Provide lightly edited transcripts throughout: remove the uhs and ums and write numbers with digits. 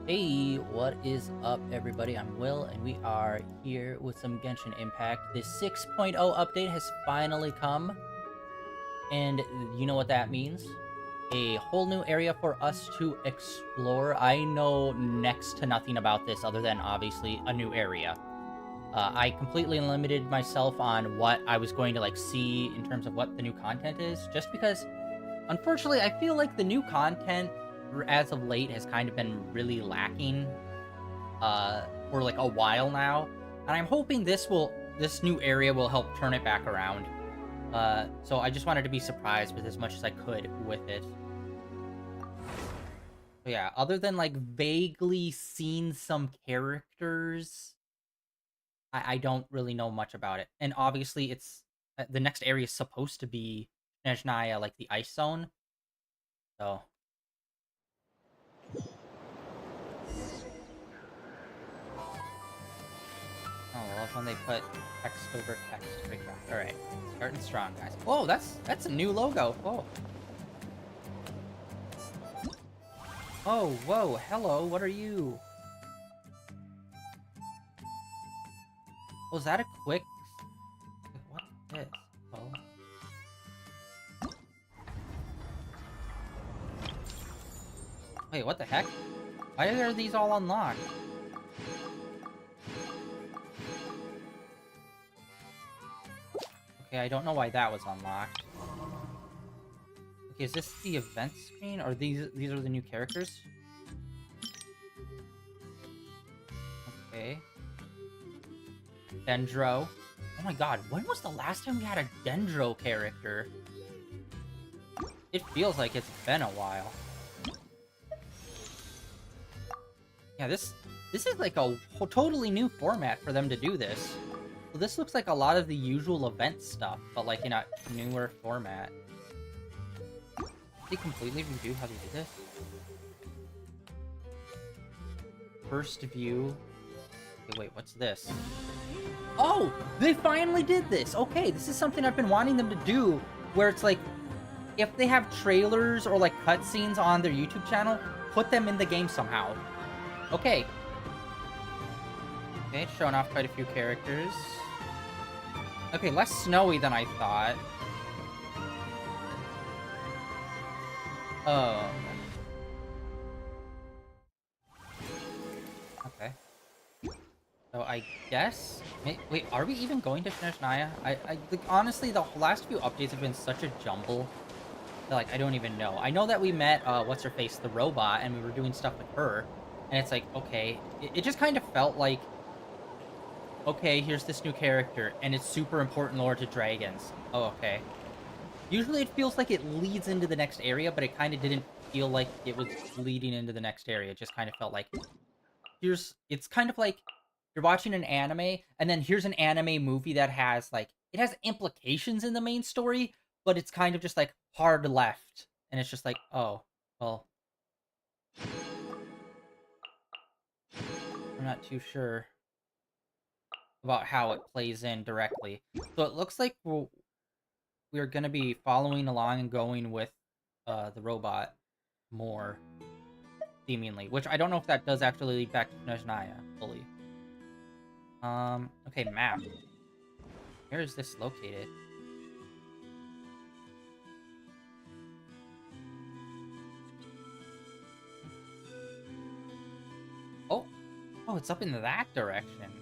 Hey, what is up, everybody? I'm Will, and we are here with some Genshin Impact. This 6.0 update has finally come, and you know what that means? A whole new area for us to explore. I know next to nothing about this other than, obviously, a new area. I completely limited myself on what I was going to, see in terms of what the new content is, just because, unfortunately, I feel like the new content, as of late, has kind of been really lacking for like a while now, and I'm hoping this new area will help turn it back around. So I just wanted to be surprised with as much as I could with it. But yeah, other than like vaguely seeing some characters, I don't really know much about it. And obviously, it's the next area is supposed to be Snezhnaya, like the ice zone. So oh, I love when they put text over text. Great job. All right, starting strong, guys. Oh, that's a new logo. Oh. Oh, whoa, hello, what are you? Was that a quick... What is this? Oh. Wait, what the heck? Why are these all unlocked? Okay, I don't know why that was unlocked. Okay, is this the event screen? Or these are the new characters? Okay. Dendro. Oh my god, when was the last time we had a Dendro character? It feels like it's been a while. Yeah, this is like a totally new format for them to do this. So this looks like a lot of the usual event stuff, but like in a newer format. Did they completely redo how they did this? First view. Okay, wait, what's this? Oh, they finally did this! Okay, this is something I've been wanting them to do, where it's like, if they have trailers or like cutscenes on their YouTube channel, put them in the game somehow. Okay. Okay, it's showing off quite a few characters. Okay, less snowy than I thought. Oh. Okay. So I guess... Wait, are we even going to Snezhnaya? Like, honestly, the last few updates have been such a jumble that, like, I don't even know. I know that we met, what's-her-face, the robot, and we were doing stuff with her. And it's like, okay. It just kind of felt like, okay, here's this new character, and it's super important lore to dragons. Oh, okay. Usually it feels like it leads into the next area, but it kind of didn't feel like it was leading into the next area. It just kind of felt like, it's kind of like you're watching an anime, and then here's an anime movie that has, like, it has implications in the main story, but it's kind of just, like, hard left. And it's just like, oh, well, I'm not too sure about how it plays in directly. So it looks like we're going to be following along and going with the robot more, seemingly. Which I don't know if that does actually lead back to Snezhnaya fully. Okay, map. Where is this located? Oh! Oh, it's up in that direction.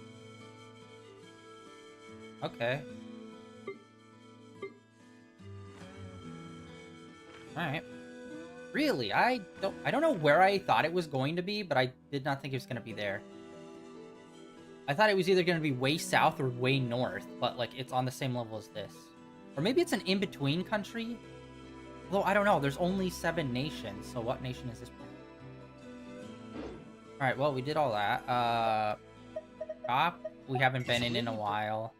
Okay. Alright. Really, I don't know where I thought it was going to be, but I did not think it was going to be there. I thought it was either going to be way south or way north, but, like, it's on the same level as this. Or maybe it's an in-between country? Although, I don't know, there's only 7 nations, so what nation is this? Alright, well, we did all that. Shop, we haven't been in a while.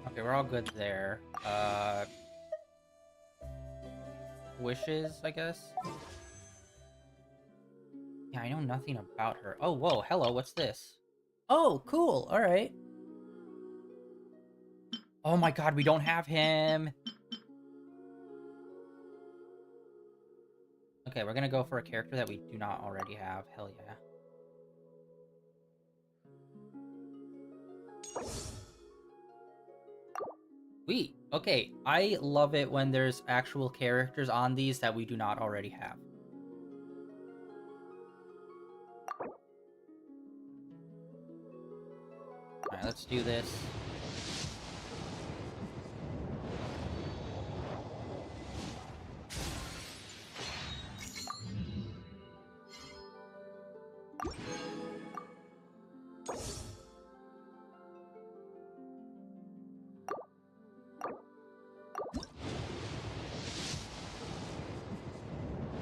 Okay, we're all good there. Wishes, I guess? Yeah, I know nothing about her. Oh, whoa, hello, what's this? Oh, cool, alright. Oh my god, we don't have him! Okay, we're gonna go for a character that we do not already have. Hell yeah. Sweet. Okay, I love it when there's actual characters on these that we do not already have. Alright, let's do this.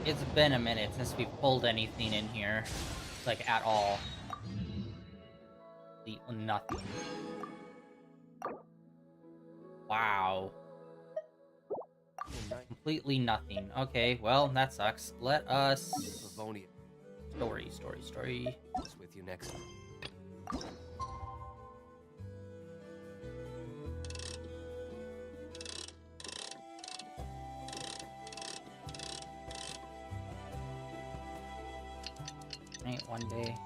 It's been a minute since we've pulled anything in here. Like, at all. Nothing. Wow. Completely nothing. Okay, well, that sucks. Let us... Story. It's with you next time. Ain't one day.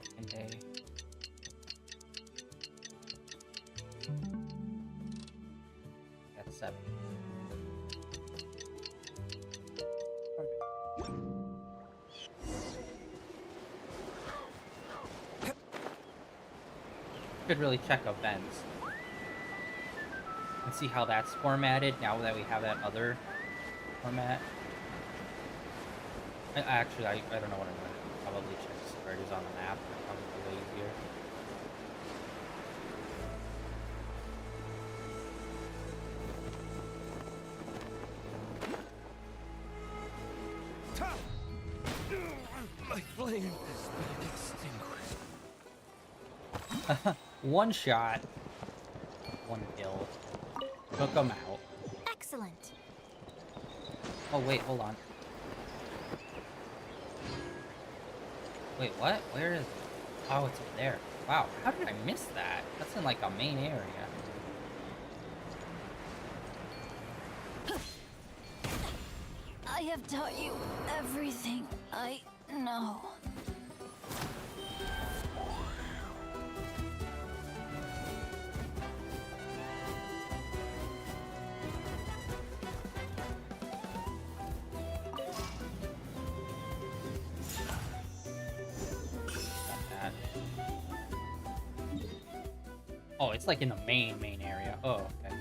Second day. That's 7. Could really check events and see how that's formatted now that we have that other format. Actually, I don't know what I'm going to do. Probably check where it is on the map. Probably way easier. My flame has been extinguished. One shot. One kill. Took him out. Excellent. Oh, wait, hold on. Wait, what? Where is it? Oh, it's up there. Wow, how did I miss that? That's in, like, a main area. I have taught you everything I know. Oh, it's like in the main area. Oh, okay.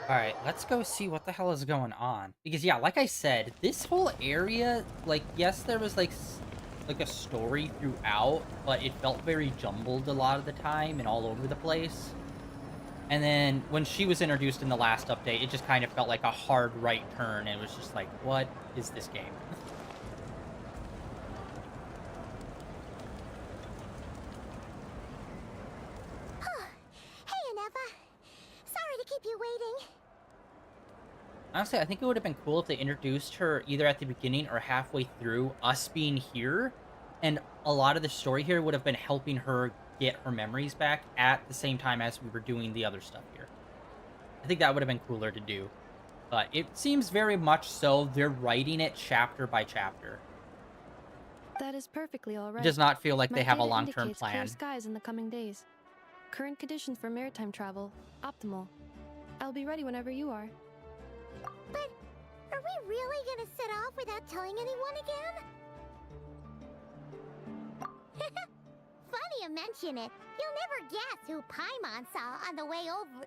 Alright, let's go see what the hell is going on. Because, yeah, like I said, this whole area, like, yes, there was, like a story throughout, but it felt very jumbled a lot of the time and all over the place. And then, when she was introduced in the last update, it just kind of felt like a hard right turn. It was just like, what is this game? Honestly, I think it would have been cool if they introduced her either at the beginning or halfway through, us being here, and a lot of the story here would have been helping her get her memories back at the same time as we were doing the other stuff here. I think that would have been cooler to do. But it seems very much so they're writing it chapter by chapter. That is perfectly all right. It does not feel like My they have a data long-term indicates plan. Clear skies in the coming days. Current conditions for maritime travel, optimal. I'll be ready whenever you are. But are we really gonna set off without telling anyone again? Funny you mention it. You'll never guess who Paimon saw on the way over.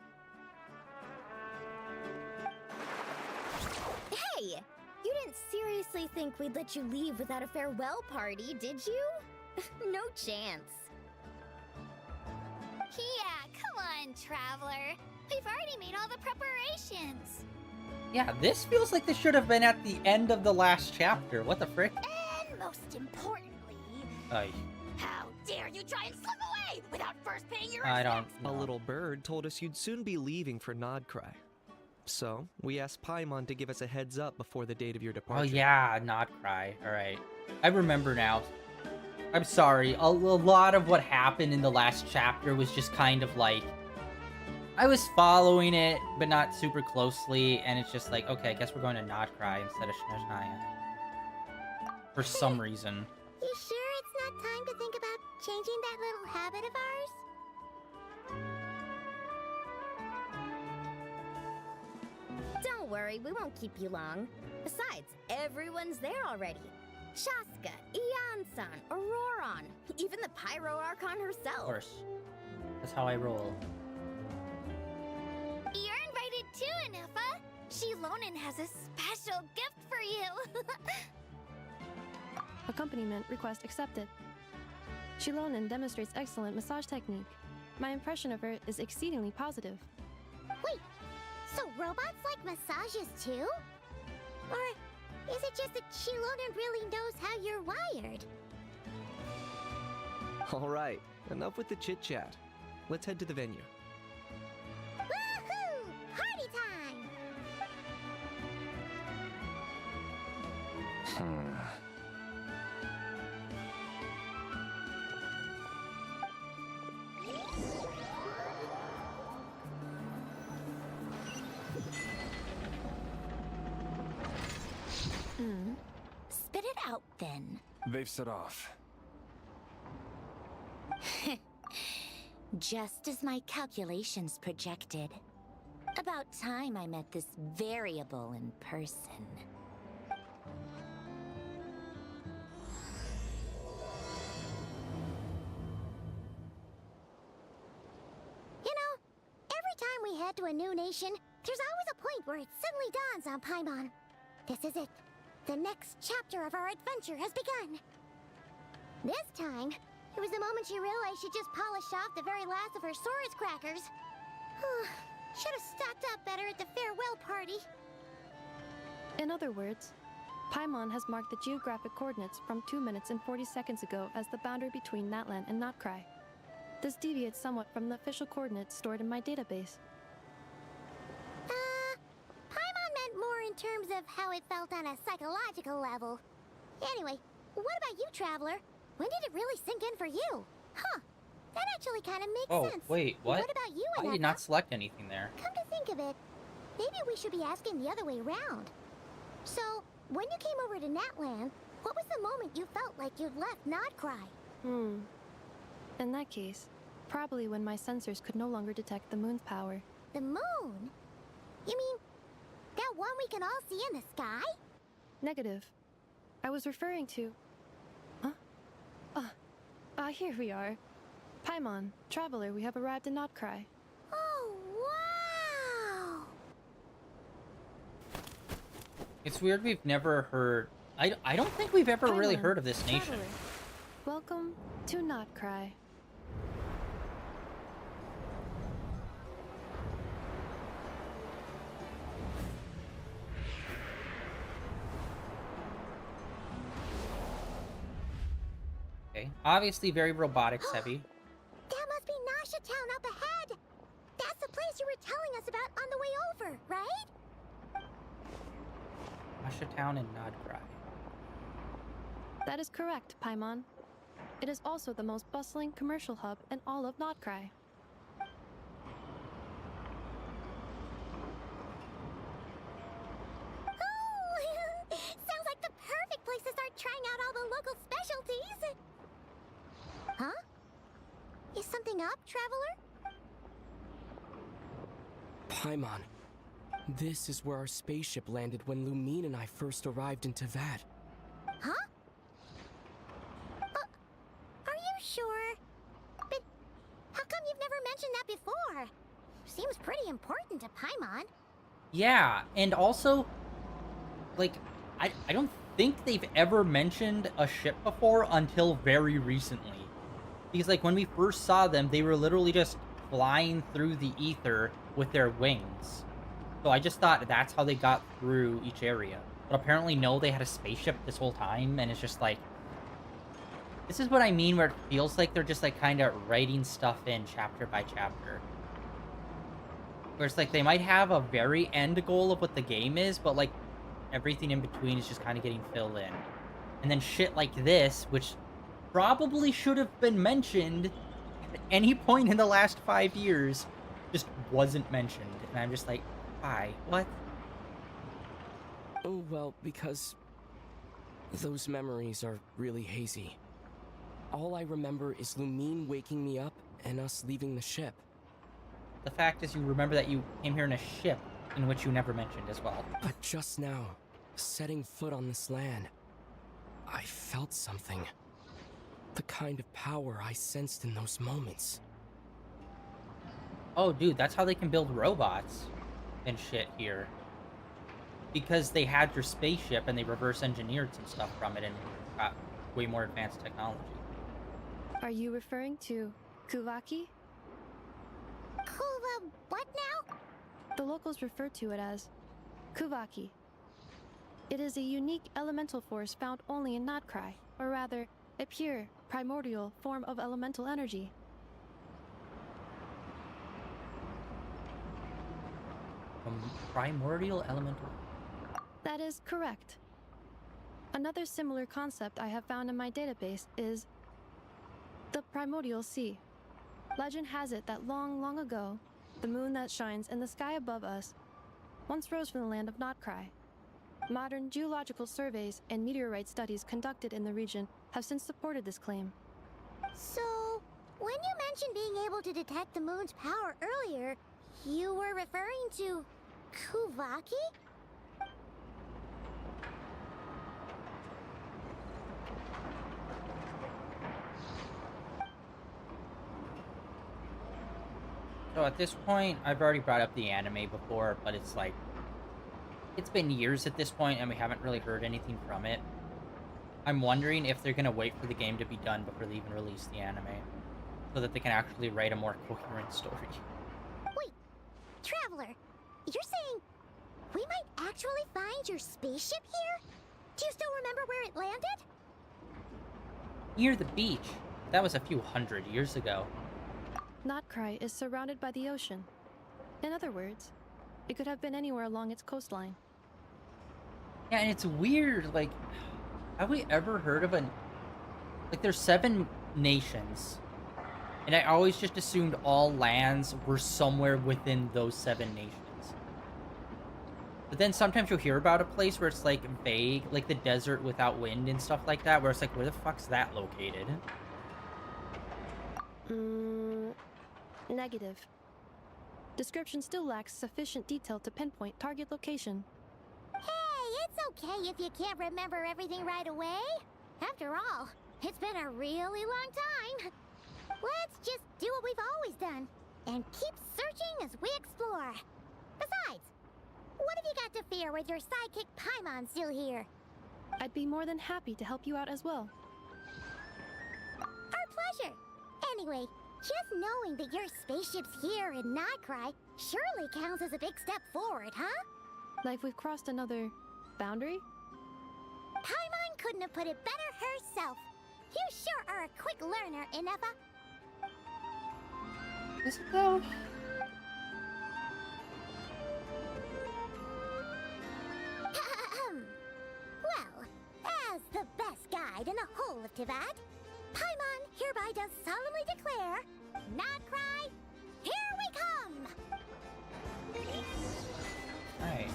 Hey! You didn't seriously think we'd let you leave without a farewell party, did you? No chance. Yeah, come on, Traveler. We've already made all the preparations. Yeah, this feels like this should have been at the end of the last chapter. What the frick? And most importantly, how dare you try and slip away without first paying your I don't A know. little bird told us you'd soon be leaving for Nodcry. So, we asked Paimon to give us a heads up before the date of your departure. Oh yeah, not cry. Alright. I remember now. I'm sorry. A lot of what happened in the last chapter was just kind of like I was following it, but not super closely, and it's just like, okay, I guess we're going to Nodcry instead of Snezhnaya. For some reason. You sure it's not time to think about changing that little habit of ours? Don't worry, we won't keep you long. Besides, everyone's there already. Shaska, Ian-san, Auroron, even the Pyro Archon herself. Of course. That's how I roll. You're invited too, Anufa. Shilonen has a special gift for you. Accompaniment request accepted. Shilonen demonstrates excellent massage technique. My impression of her is exceedingly positive. Wait, so robots like massages too? Or is it just that Shilonen really knows how you're wired? Alright, enough with the chit chat. Let's head to the venue. Woohoo! Party time! Spit it out then. They've set off. Just as my calculations projected. About time I met this variable in person. You know, every time we head to a new nation, there's always a point where it suddenly dawns on Paimon. This is it. The next chapter of our adventure has begun. This time, it was the moment she realized she just polished off the very last of her Saurus crackers. Should have stocked up better at the farewell party. In other words, Paimon has marked the geographic coordinates from 2 minutes and 40 seconds ago as the boundary between Natlan and Notcry. This deviates somewhat from the official coordinates stored in my database. Paimon meant more in terms of how it felt on a psychological level. Anyway, what about you, Traveler? When did it really sink in for you? Huh, that actually kind of makes Oh, sense. wait, what? What about you, I did Aneka? not select anything there. Come to think of it, maybe we should be asking the other way around. So, when you came over to Natlan, what was the moment you felt like you'd left Nodcry? In that case, probably when my sensors could no longer detect the moon's power. The moon? You mean that one we can all see in the sky? Negative. I was referring to... here we are. Paimon, Traveler, we have arrived in Notcry. Oh, wow! It's weird we've never heard... I don't think we've ever really Paimon, heard of this nation. Traveler, welcome to Notcry. Okay. Obviously very robotics heavy. That must be Nasha Town up ahead! That's the place you were telling us about on the way over, right? Asha Town and Nodcry. That is correct, Paimon. It is also the most bustling commercial hub in all of Notcry. Oh! Sounds like the perfect place to start trying out all the local specialties! Huh? Is something up, Traveler? Paimon, this is where our spaceship landed when Lumine and I first arrived in Tavad. Huh? Are you sure? But how come you've never mentioned that before? Seems pretty important to Paimon. Yeah, and also, like, I don't think they've ever mentioned a ship before until very recently. Because, like, when we first saw them, they were literally just flying through the ether with their wings. So I just thought that's how they got through each area. But apparently, no, they had a spaceship this whole time, and it's just like... This is what I mean, where it feels like they're just, like, kind of writing stuff in chapter by chapter. Where it's like, they might have a very end goal of what the game is, but, like, everything in between is just kind of getting filled in. And then shit like this, which probably should have been mentioned at any point in the last 5 years, just wasn't mentioned, and I'm just like, why? What? Oh, well, because those memories are really hazy. All I remember is Lumine waking me up and us leaving the ship. The fact is, you remember that you came here in a ship, in which you never mentioned as well. But just now, setting foot on this land, I felt something. The kind of power I sensed in those moments. Oh, dude, that's how they can build robots and shit here. Because they had your spaceship and they reverse engineered some stuff from it and got way more advanced technology. Are you referring to Kuvaki? Cool, what now? The locals refer to it as Kuvaki. It is a unique elemental force found only in Notcry, or rather, a pure, primordial form of elemental energy. Primordial elemental. That is correct. Another similar concept I have found in my database is the primordial sea. Legend has it that long, long ago, the moon that shines in the sky above us once rose from the land of Notcry. Modern geological surveys and meteorite studies conducted in the region have since supported this claim. So, when you mentioned being able to detect the moon's power earlier, you were referring to Kuvaki? So at this point, I've already brought up the anime before, but it's like, it's been years at this point and we haven't really heard anything from it. I'm wondering if they're going to wait for the game to be done before they even release the anime, so that they can actually write a more coherent story. Wait, Traveler, you're saying we might actually find your spaceship here? Do you still remember where it landed? Near the beach. That was a few hundred years ago. Notcry is surrounded by the ocean. In other words, it could have been anywhere along its coastline. Yeah, and it's weird, like, have we ever heard of like, there's 7 nations, and I always just assumed all lands were somewhere within those 7 nations. But then sometimes you'll hear about a place where it's, like, vague, like the desert without wind and stuff like that, where it's like, where the fuck's that located? Negative. Description still lacks sufficient detail to pinpoint target location. Hey, it's okay if you can't remember everything right away. After all, it's been a really long time. Let's just do what we've always done, and keep searching as we explore. Besides, what have you got to fear with your sidekick Paimon still here? I'd be more than happy to help you out as well. Our pleasure. Anyway, just knowing that your spaceship's here in Notcry surely counts as a big step forward, huh? Like we've crossed another boundary? Paimon couldn't have put it better herself. You sure are a quick learner, Inefa. Is it though? Well, as the best guide in the whole of Tivat, Paimon hereby does solemnly declare, Notcry, here we come! Alright.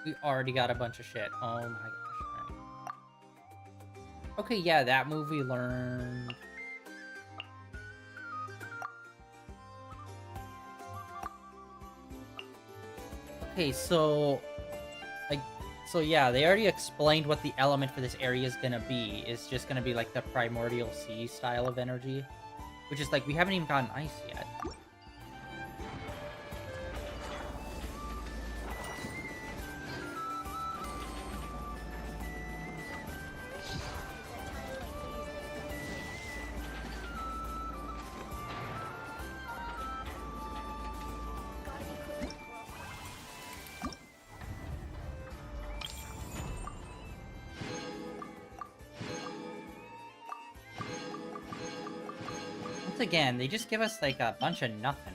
We already got a bunch of shit. Oh my gosh. Alright. Okay, yeah, that move we learned. Okay, so yeah, they already explained what the element for this area is gonna be. It's just gonna be like the primordial sea style of energy, which is like, we haven't even gotten ice yet. Once again, they just give us like a bunch of nothing.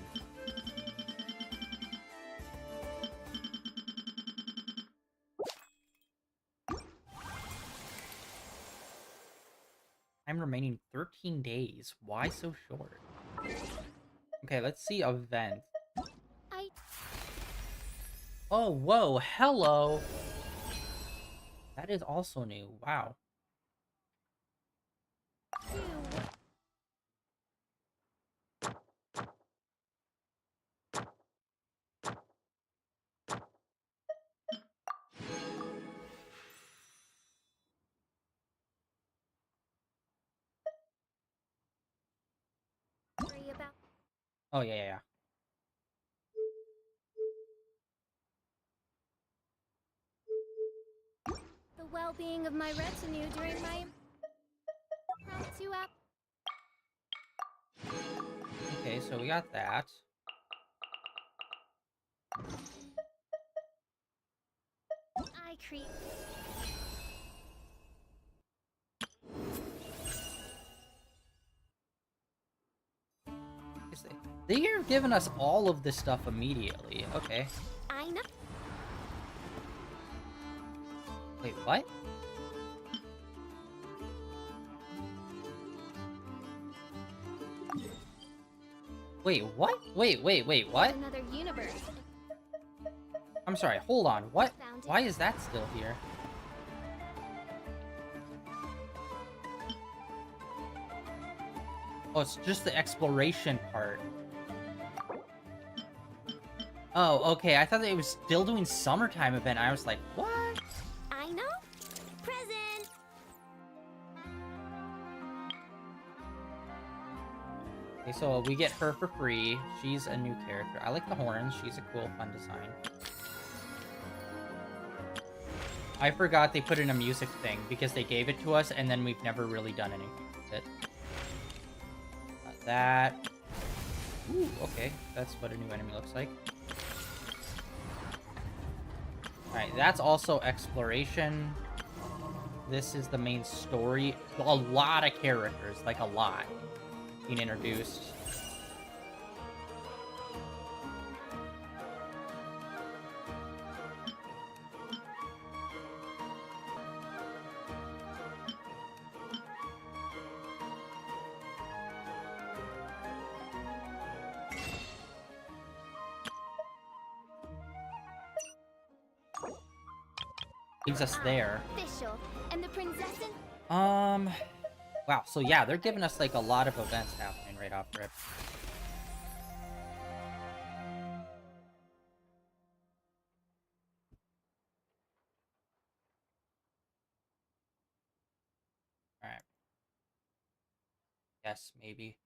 Time remaining 13 days. Why so short? Okay, let's see event. I Oh, whoa, hello! That is also new. Wow. do. Worry about Oh, yeah, yeah, yeah. the well-being of my retinue during my impromptu app. Okay, so we got that. I creep. Is They're giving us all of this stuff immediately. Okay. I know. Wait, what? Wait, what? Wait, what? Another universe. I'm sorry, hold on. What? Found it. Why is that still here? Oh, it's just the exploration part. Oh, okay. I thought that it was still doing summertime event. I was like, what? I know. Present. Okay, so we get her for free. She's a new character. I like the horns. She's a cool, fun design. I forgot they put in a music thing because they gave it to us and then we've never really done anything with it. That. Ooh, okay. That's what a new enemy looks like. Alright, that's also exploration. This is the main story. A lot of characters, like a lot, being introduced. Leaves us there. Official. And the princess and Wow, so yeah, they're giving us like a lot of events happening right off rip. Alright. Yes, maybe.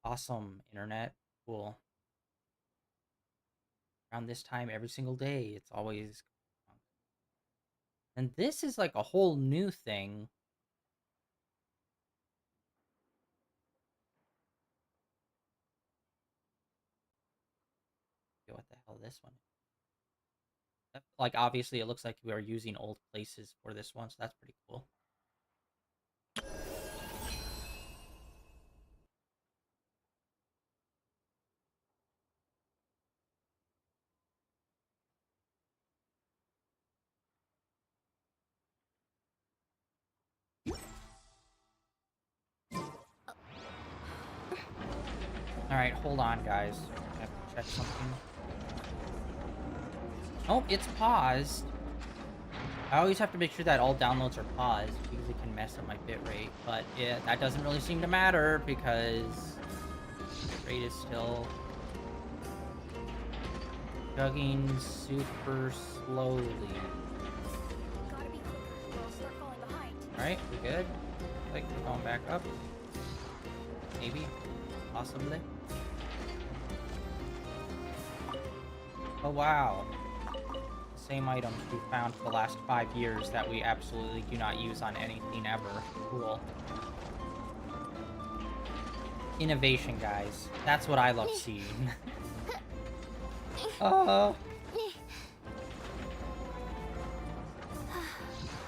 Awesome, internet. Cool. Around this time every single day, it's always... And this is like a whole new thing. Okay, what the hell this one? Like, obviously, it looks like we are using old places for this one, so that's pretty cool. Alright, hold on, guys. I have to check something. Oh, it's paused. I always have to make sure that all downloads are paused because it can mess up my bitrate. But that doesn't really seem to matter because bitrate is still chugging super slowly. Gotta be quicker, or I'll start falling behind. Alright, we good? Like, we're going back up. Maybe. Possibly. Oh, wow. Same items we found for the last 5 years that we absolutely do not use on anything ever. Cool. Innovation, guys. That's what I love seeing. Oh.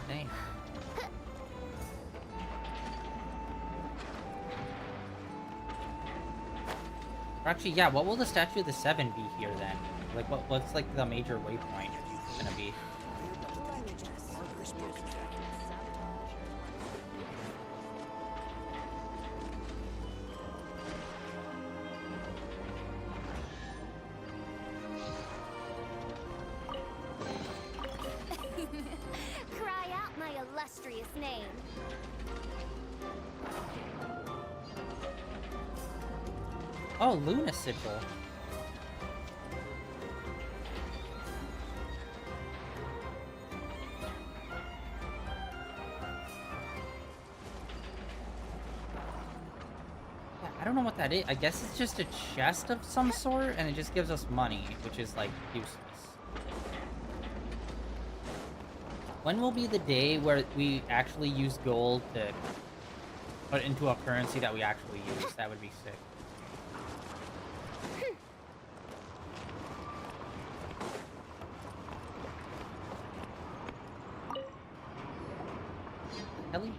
Dang. Actually, yeah, what will the Statue of the Seven be here then? Like, what's like the major waypoint gonna be? illustrious name. Oh, Luna Sigil. Yeah, I don't know what that is. I guess it's just a chest of some sort, and it just gives us money, which is, like, useless. When will be the day where we actually use gold to put into a currency that we actually use? That would be sick. Ellie?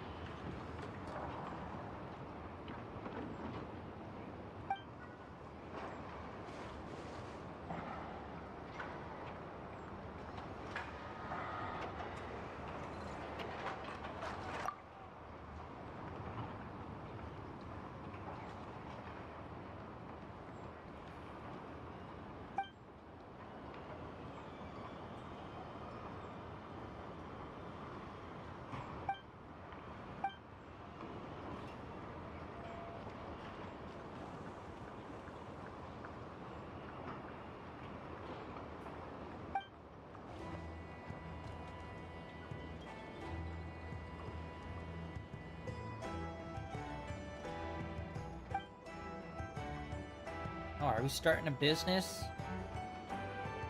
Oh, are we starting a business?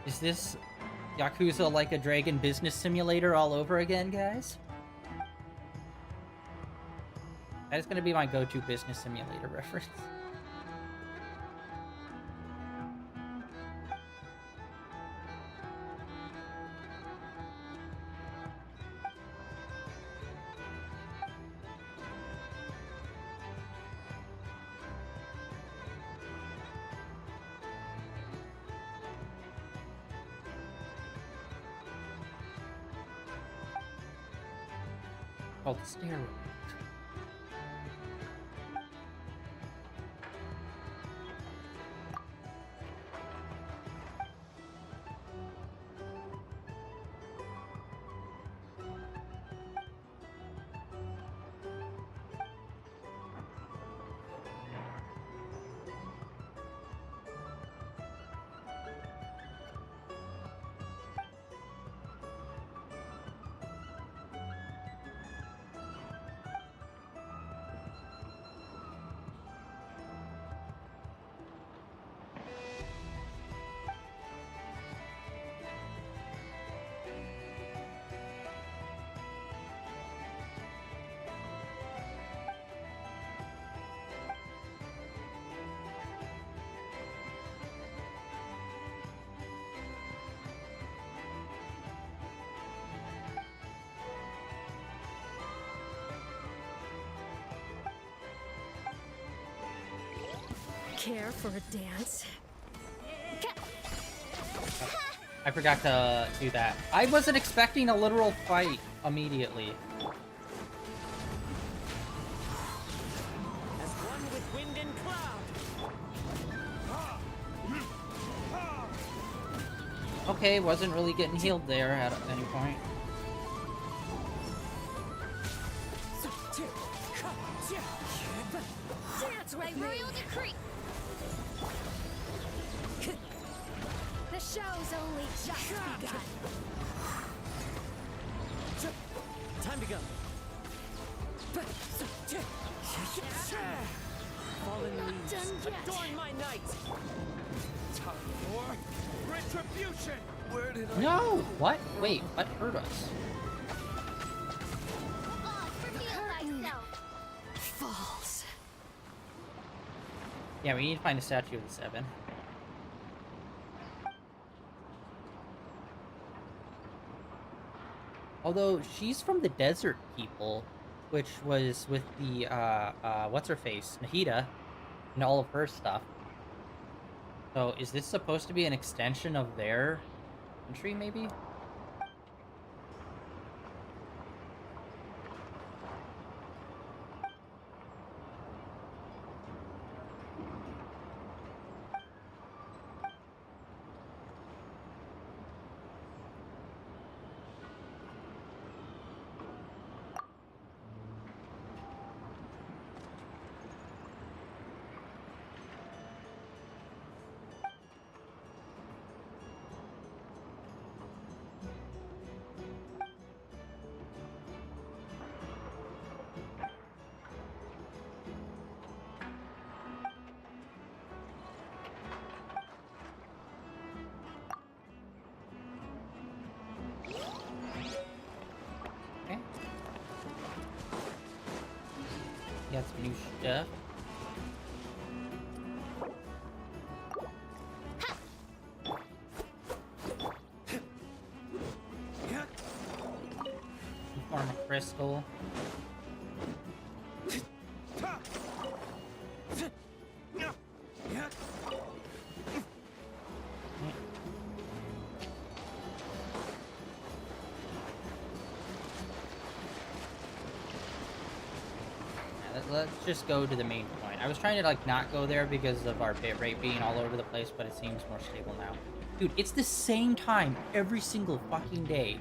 Is this Yakuza Like a Dragon business simulator all over again, guys? That is going to be my go-to business simulator reference. Called steroid. Care for a dance? I forgot to do that. I wasn't expecting a literal fight immediately. As one with wind and cloud. Okay, wasn't really getting healed there at any point. Dance right, royal decree! The show's only just begun. Time to go. Fallen Not leaves, done yet. adorn my night. Time for retribution. Where did I? No! What? Wait, what hurt us? Oh, reveal thyself! Falls. Yeah, we need to find a statue of the Seven. Although, she's from the Desert People, which was with the, what's-her-face, Nahida, and all of her stuff. So, is this supposed to be an extension of their country, maybe? Got some new stuff. Form a crystal. Let's just go to the main point. I was trying to like not go there because of our bit rate being all over the place, but it seems more stable now. Dude, it's the same time every single fucking day.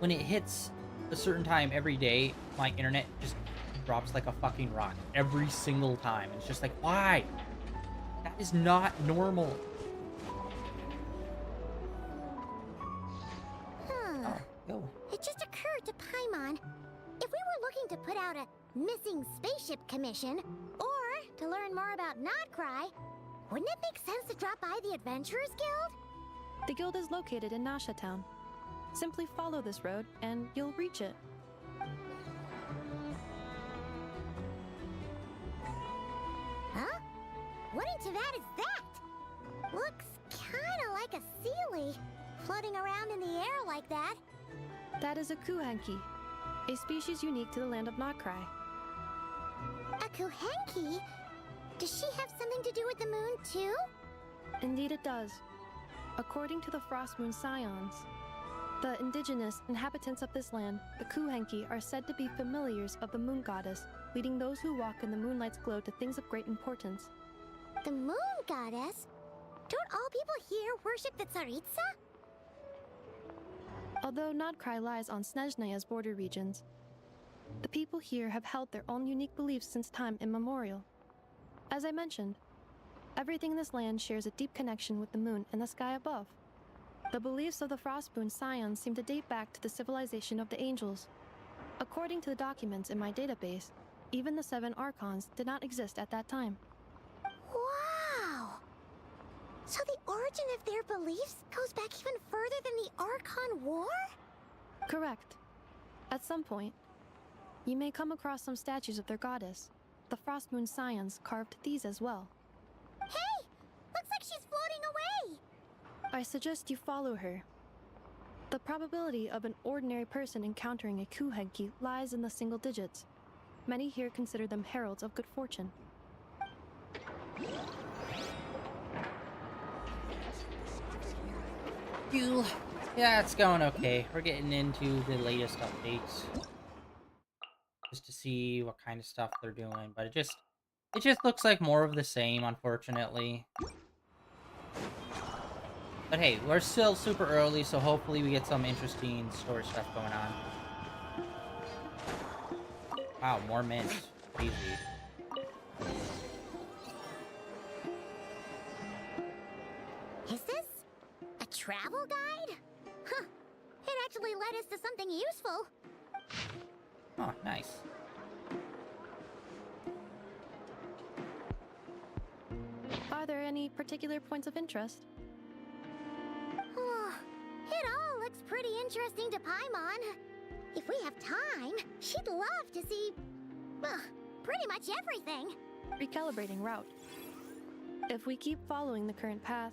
When it hits a certain time every day, my internet just drops like a fucking rock every single time. It's just like, why? That is not normal. Huh. Oh, yo. It just occurred to Paimon. If we were looking to put out a missing spaceship commission, or to learn more about Nodcry, wouldn't it make sense to drop by the Adventurers Guild? The guild is located in Nasha Town. Simply follow this road, and you'll reach it. Huh? What in Tavad is that? Looks kinda like a Sealy, floating around in the air like that. That is a Kuhanki, a species unique to the land of Nodcry. A Kuhenki? Does she have something to do with the moon, too? Indeed it does. According to the Frost Moon Scions, the indigenous inhabitants of this land, the Kuhenki, are said to be familiars of the moon goddess, leading those who walk in the moonlight's glow to things of great importance. The moon goddess? Don't all people here worship the Tsaritsa? Although Nodcry lies on Snezhnaya's border regions, the people here have held their own unique beliefs since time immemorial. As I mentioned, everything in this land shares a deep connection with the moon and the sky above. The beliefs of the Frostmoon Scions seem to date back to the civilization of the angels. According to the documents in my database, even the 7 Archons did not exist at that time. Wow! So the origin of their beliefs goes back even further than the Archon War? Correct. At some point, you may come across some statues of their goddess. The Frostmoon Scions carved these as well. Hey! Looks like she's floating away! I suggest you follow her. The probability of an ordinary person encountering a Kuhenki lies in the single digits. Many here consider them heralds of good fortune. Yeah, it's going okay. We're getting into the latest updates. Just to see what kind of stuff they're doing, but it just looks like more of the same, unfortunately. But hey, we're still super early, so hopefully we get some interesting story stuff going on. Wow, more mint. Crazy. Is this a travel guide? Huh. It actually led us to something useful. Oh, nice. Are there any particular points of interest? Oh, it all looks pretty interesting to Paimon. If we have time, she'd love to see, pretty much everything. Recalibrating route. If we keep following the current path,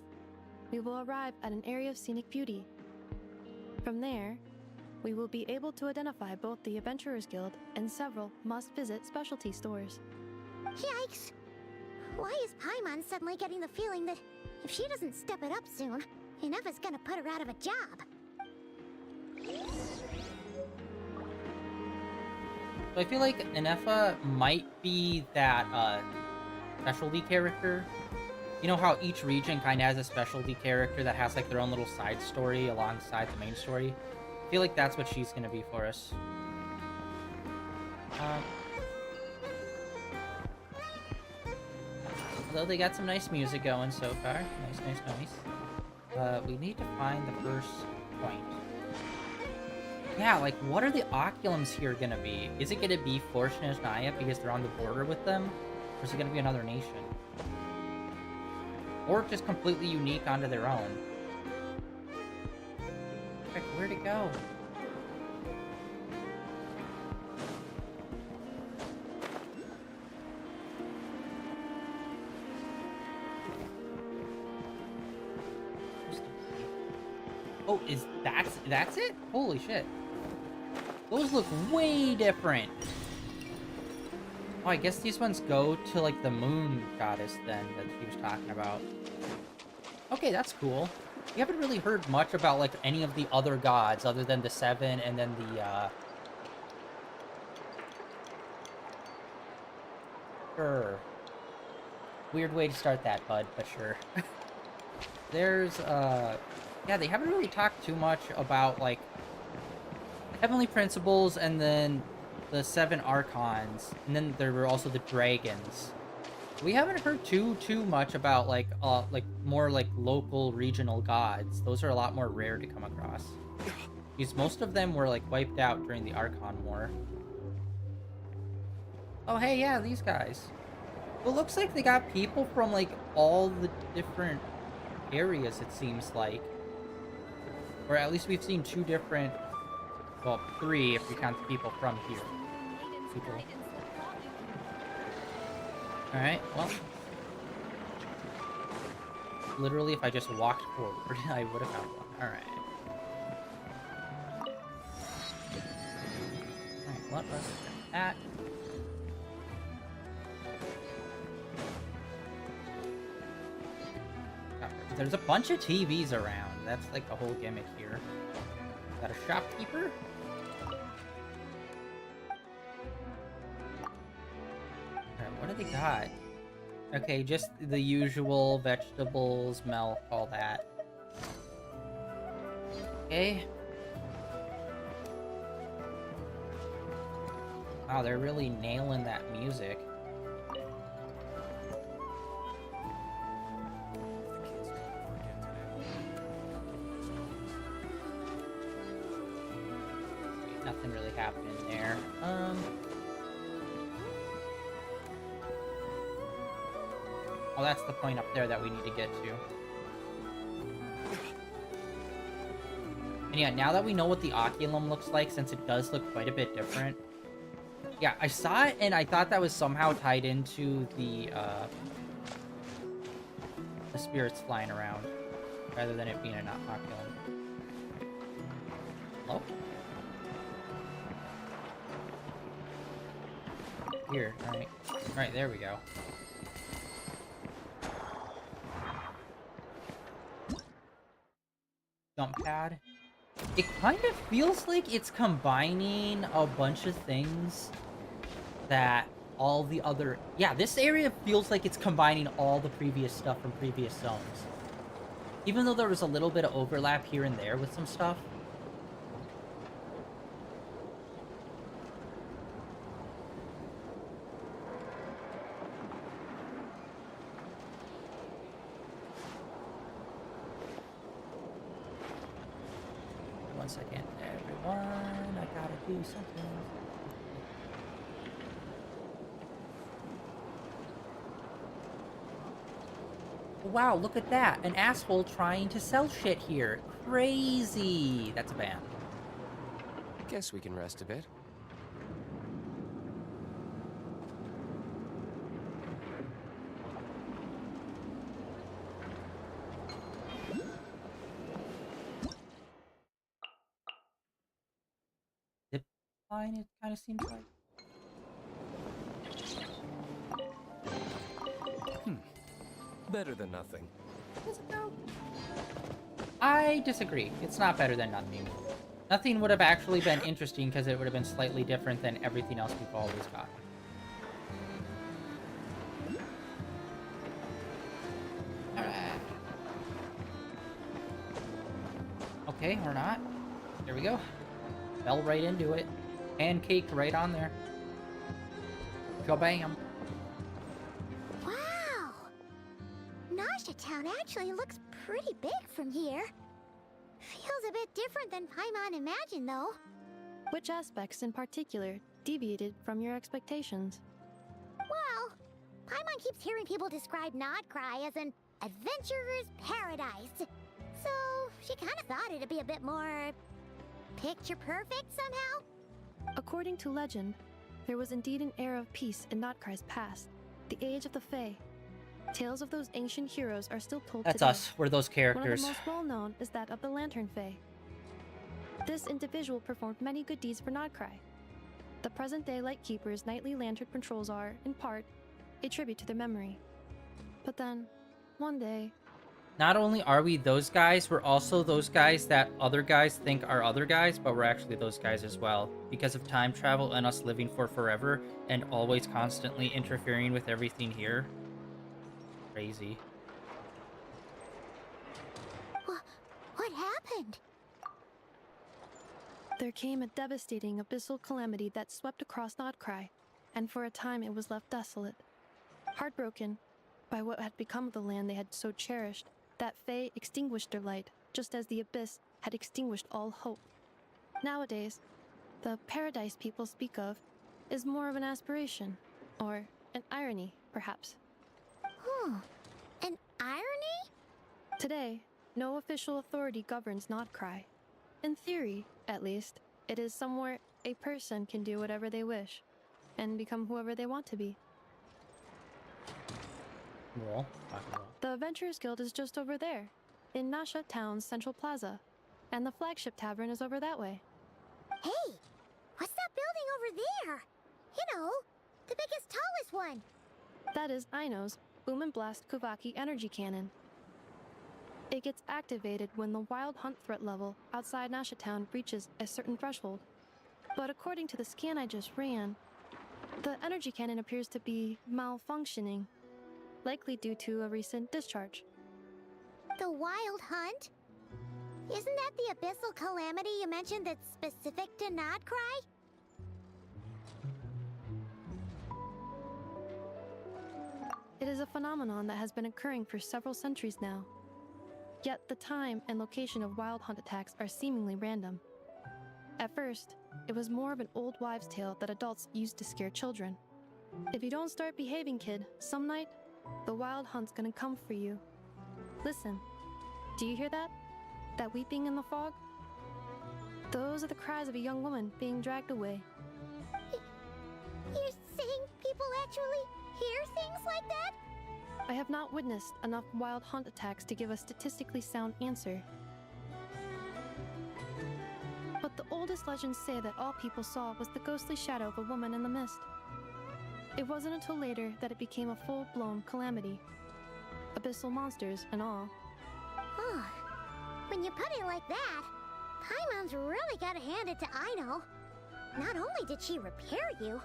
we will arrive at an area of scenic beauty. From there, we will be able to identify both the Adventurers Guild and several must-visit specialty stores. Yikes! Why is Paimon suddenly getting the feeling that if she doesn't step it up soon, Ineva's gonna put her out of a job? So I feel like Inefa might be that specialty character. You know how each region kind of has a specialty character that has like their own little side story alongside the main story? I feel like that's what she's gonna be for us. Although they got some nice music going so far. Nice. We need to find the first point. Yeah, like, what are the Oculums here gonna be? Is it gonna be for Snezhnaya because they're on the border with them? Or is it gonna be another nation? Or just completely unique onto their own? Frick, where'd it go? Oh, that's it? Holy shit. Those look way different. Oh, I guess these ones go to, like, the moon goddess then that he was talking about. Okay, that's cool. We haven't really heard much about, like, any of the other gods other than the 7 and then the, Sure. Weird way to start that, bud, but sure. There's, yeah, they haven't really talked too much about, like, Heavenly Principles and then the 7 Archons, and then there were also the dragons. We haven't heard too much about, like, more, like, local, regional gods. Those are a lot more rare to come across. Because most of them were, like, wiped out during the Archon War. Oh, hey, yeah, these guys. It looks like they got people from, like, all the different areas, it seems like. Or at least we've seen 2 different... Well, 3 if we count the people from here. People. Alright, well. Literally, if I just walked forward, I would have found one. Alright. Alright, let us check that. There's a bunch of TVs around. That's like the whole gimmick here. Is that a shopkeeper? Alright, what do they got? Okay, just the usual vegetables, milk, all that. Okay. Wow, they're really nailing that music. Nothing really happening there. Oh, that's the point up there that we need to get to. And yeah, now that we know what the Oculum looks like, since it does look quite a bit different. Yeah, I saw it and I thought that was somehow tied into the spirits flying around, rather than it being an Oculum. Hello? Here, alright. Alright, there we go. Jump pad. It kind of feels like it's combining a bunch of things that all the other... Yeah, this area feels like it's combining all the previous stuff from previous zones. Even though there was a little bit of overlap here and there with some stuff. One second, everyone. I gotta do something. Wow, look at that. An asshole trying to sell shit here. Crazy. That's a ban. Guess we can rest a bit. Zip line, it kind of seems like. Better than nothing. Is it though? I disagree. It's not better than nothing. Nothing would have actually been interesting because it would have been slightly different than everything else we've always got. Alright. Okay, or not. There we go. Fell right into it. Pancake right on there. Kabam. Wow! Nasha Town actually looks pretty big from here. Feels a bit different than Paimon imagined, though. Which aspects in particular deviated from your expectations? Well, Paimon keeps hearing people describe Nodcry as an adventurer's paradise. So, she kind of thought it'd be a bit more... picture perfect somehow? According to legend, there was indeed an era of peace in Notcry's past, the Age of the Fae. Tales of those ancient heroes are still told That's today. us. We're those One of characters. the most well-known is that of the Lantern Fae. This individual performed many good deeds for Nodcry. The present-day Lightkeeper's nightly lantern patrols are, in part, a tribute to their memory. But then, one day, Not only are we those guys, we're also those guys that other guys think are other guys, but we're actually those guys as well. Because of time travel and us living for forever and always constantly interfering with everything here. Crazy. What happened? there came a devastating abyssal calamity that swept across Nodcry, and for a time it was left desolate. Heartbroken by what had become of the land they had so cherished, that Fae extinguished their light, just as the abyss had extinguished all hope. Nowadays, the paradise people speak of is more of an aspiration, or an irony, perhaps. An irony? Today, no official authority governs Nodcry. In theory, at least, it is somewhere a person can do whatever they wish, and become whoever they want to be. Roll. Roll. The Adventurers Guild is just over there, in Nasha Town's central plaza, and the flagship tavern is over that way. Hey, what's that building over there? You know, the biggest, tallest one. That is Aino's Boom and Blast Kuvaki energy cannon. It gets activated when the wild hunt threat level outside Nasha Town reaches a certain threshold. But according to the scan I just ran, the energy cannon appears to be malfunctioning, likely due to a recent discharge. The Wild Hunt? Isn't that the abyssal calamity you mentioned that's specific to Nodcry? It is a phenomenon that has been occurring for several centuries now. Yet the time and location of wild hunt attacks are seemingly random. At first, it was more of an old wives' tale that adults used to scare children. If you don't start behaving, kid, some night, the wild hunt's gonna come for you. Listen, do you hear that? That weeping in the fog? Those are the cries of a young woman being dragged away. You're saying people actually hear things like that? I have not witnessed enough wild hunt attacks to give a statistically sound answer. But the oldest legends say that all people saw was the ghostly shadow of a woman in the mist. It wasn't until later that it became a full-blown calamity. Abyssal monsters and all. Huh. When you put it like that, Paimon's really gotta hand it to Aino. Not only did she repair you,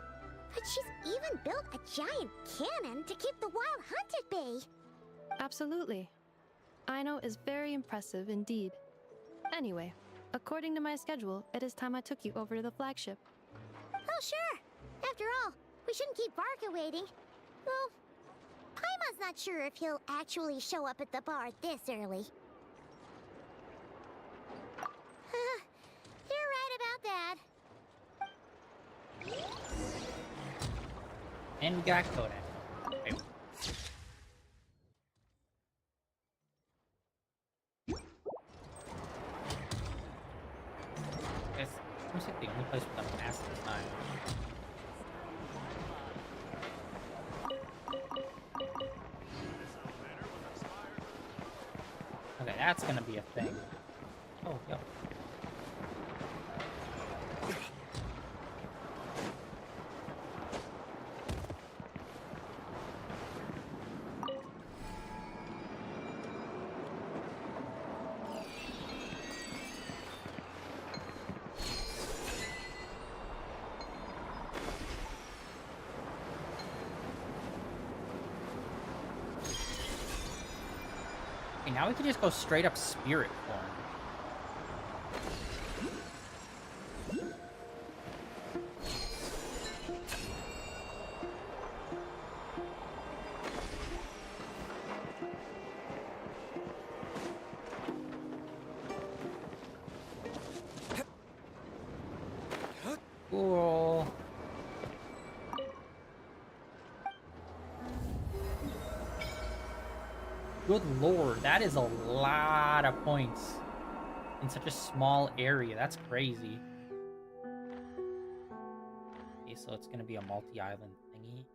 but she's even built a giant cannon to keep the wild hunt at bay. Absolutely. Aino is very impressive indeed. Anyway, according to my schedule, it is time I took you over to the flagship. Oh, sure. After all, we shouldn't keep Barca waiting. Well, Paimon's not sure if he'll actually show up at the bar this early. You're right about that. And we got Kodak. Okay. This seems like the only place with a massive sign. Okay, that's gonna be a thing. Oh, yep. Okay, now we can just go straight up spirit form. Cool. Good lord, that is a lot of points in such a small area. That's crazy. Okay, so it's gonna be a multi-island thingy.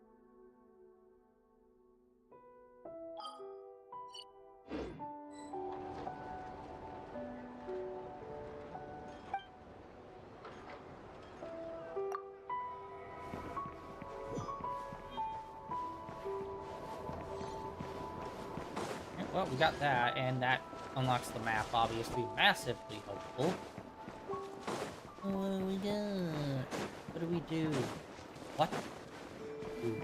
Well, we got that, and that unlocks the map, obviously massively helpful. Oh, what do we do? What do we do? What? Ooh. Ooh.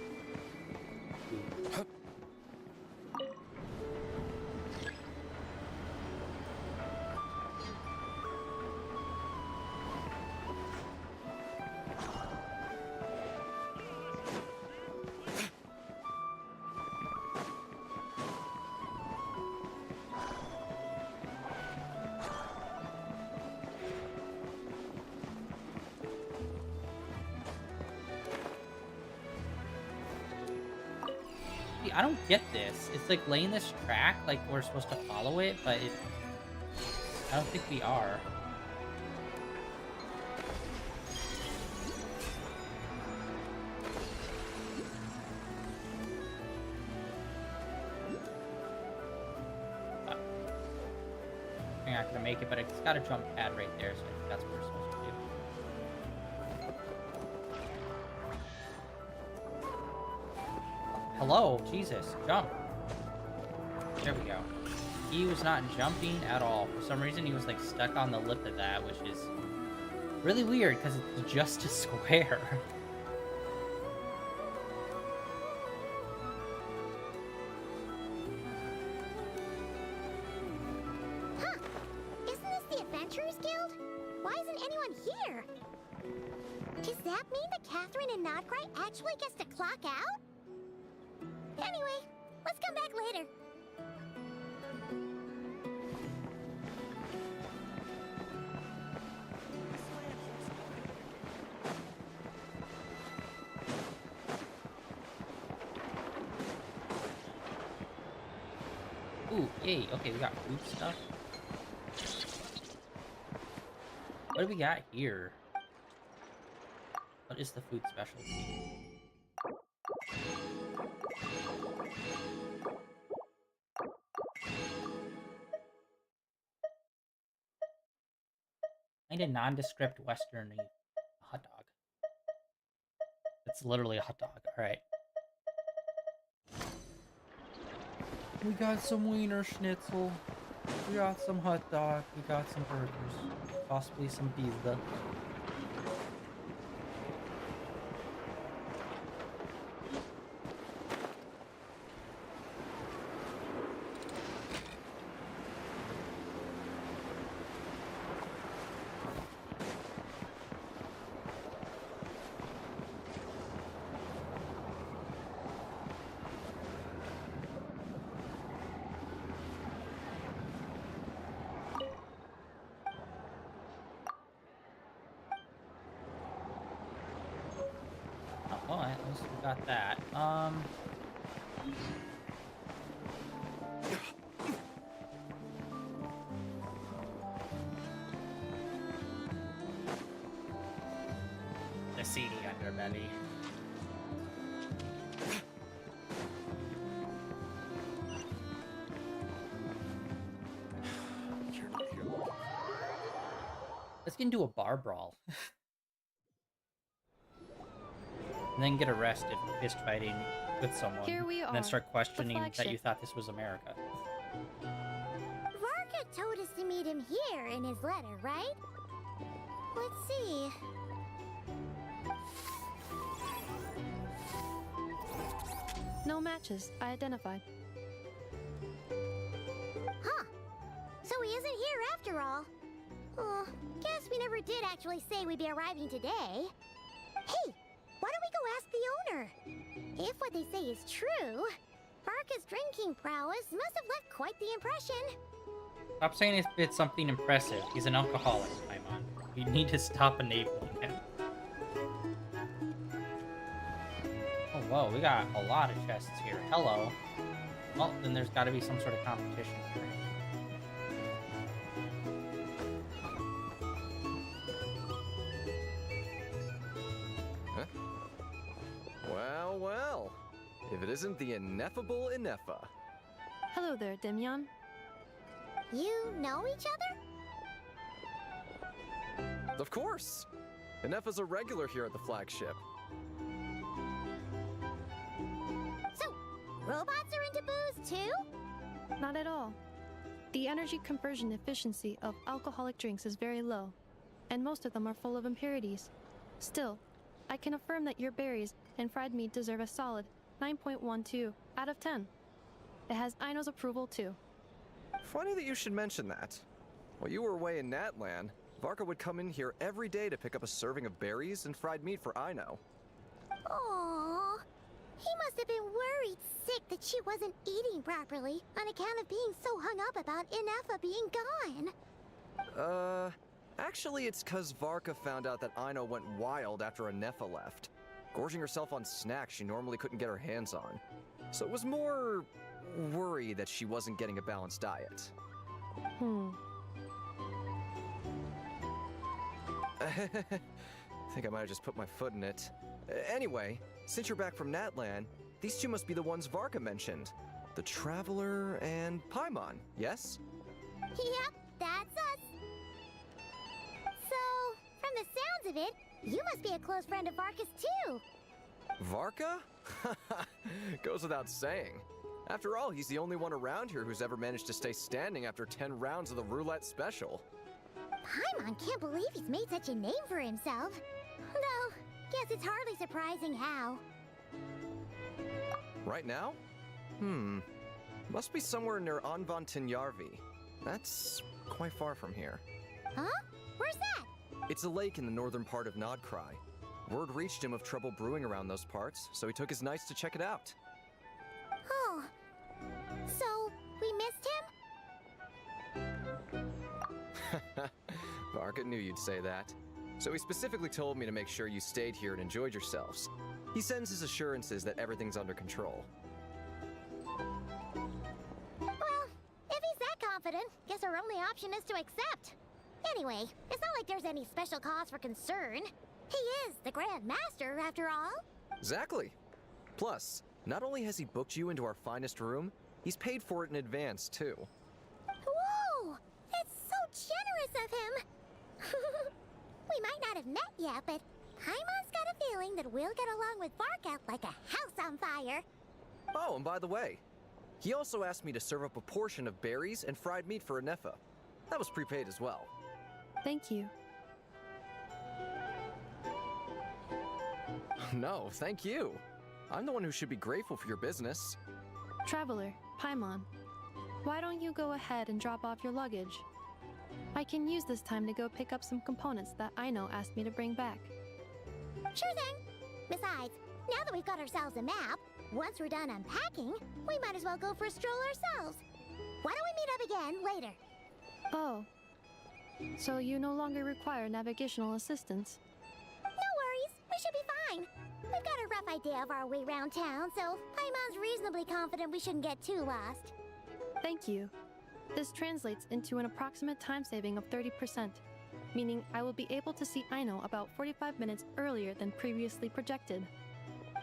I don't get this. It's like laying this track like we're supposed to follow it, but I don't think we are. We're not gonna make it, but it's got a jump pad right there, so I think that's what we're supposed to do. Hello, Jesus, jump. There we go. He was not jumping at all. For some reason, he was like stuck on the lip of that, which is really weird because it's just a square. Huh. Isn't this the Adventurers Guild? Why isn't anyone here? Does that mean that Catherine and Nodcry actually gets to clock out? Anyway, let's come back later. Ooh, yay. Okay, we got food stuff. What do we got here? What is the food specialty? Find a nondescript Western hot dog. It's literally a hot dog. Alright. We got some wiener schnitzel. We got some hot dog. We got some burgers. Possibly some pizza. Well, at least we got that. The seedy underbelly. Let's get into a bar brawl. And then get arrested for fist fighting with someone. Here we and then are, start questioning that you flagship. thought this was America. Varka told us to meet him here in his letter, right? Let's see. No matches. I identified. Huh. So he isn't here after all. Oh, guess we never did actually say we'd be arriving today. Hey, why don't we go ask the owner? If what they say is true, Varka's drinking prowess must have left quite the impression. Stop saying if it's something impressive. He's an alcoholic, Paimon. You need to stop enabling him. Oh, whoa, we got a lot of chests here. Hello. Well, then there's got to be some sort of competition here. Huh? Well, well. If it isn't the ineffable Ineffa. Hello there, Demyon. You know each other? Of course! Ineffa's a regular here at the flagship. So, robots are into booze too? Not at all. The energy conversion efficiency of alcoholic drinks is very low, and most of them are full of impurities. Still, I can affirm that your berries and fried meat deserve a solid 9.12 out of 10. It has Aino's approval too. Funny that you should mention that. While you were away in Natlan, Varka would come in here every day to pick up a serving of berries and fried meat for Aino. Aww. He must have been worried sick that she wasn't eating properly on account of being so hung up about Ineffa being gone. Actually it's cause Varka found out that Aino went wild after Ineffa left, gorging herself on snacks she normally couldn't get her hands on. So it was more worry that she wasn't getting a balanced diet. I think I might have just put my foot in it. Anyway, since you're back from Natlan, these two must be the ones Varka mentioned. The Traveler and Paimon, yes? Yep, that's us. So, from the sounds of it, you must be a close friend of Varka's too. Varka? Goes without saying. After all, he's the only one around here who's ever managed to stay standing after 10 rounds of the roulette special. Paimon can't believe he's made such a name for himself. Though, guess it's hardly surprising how. Right now? Must be somewhere near Anvantinjarvi. That's quite far from here. Huh? Where's that? It's a lake in the northern part of Nodcry. Word reached him of trouble brewing around those parts, so he took his knights to check it out. Oh. So, we missed him? Varka knew you'd say that. So he specifically told me to make sure you stayed here and enjoyed yourselves. He sends his assurances that everything's under control. Well, if he's that confident, guess our only option is to accept. Anyway, it's not like there's any special cause for concern. He is the Grand Master, after all. Exactly. Plus, not only has he booked you into our finest room, he's paid for it in advance, too. Whoa! That's so generous of him! We might not have met yet, but Paimon's got a feeling that we'll get along with Varka like a house on fire. Oh, and by the way, he also asked me to serve up a portion of berries and fried meat for Ineffa. That was prepaid as well. Thank you. No, thank you. I'm the one who should be grateful for your business. Traveler, Paimon, why don't you go ahead and drop off your luggage? I can use this time to go pick up some components that Aino asked me to bring back. Sure thing. Besides, now that we've got ourselves a map, once we're done unpacking, we might as well go for a stroll ourselves. Why don't we meet up again later? Oh. So you no longer require navigational assistance? No worries, we should be fine. We've got a rough idea of our way around town, so Paimon's reasonably confident we shouldn't get too lost. Thank you. This translates into an approximate time saving of 30%, meaning I will be able to see Aino about 45 minutes earlier than previously projected.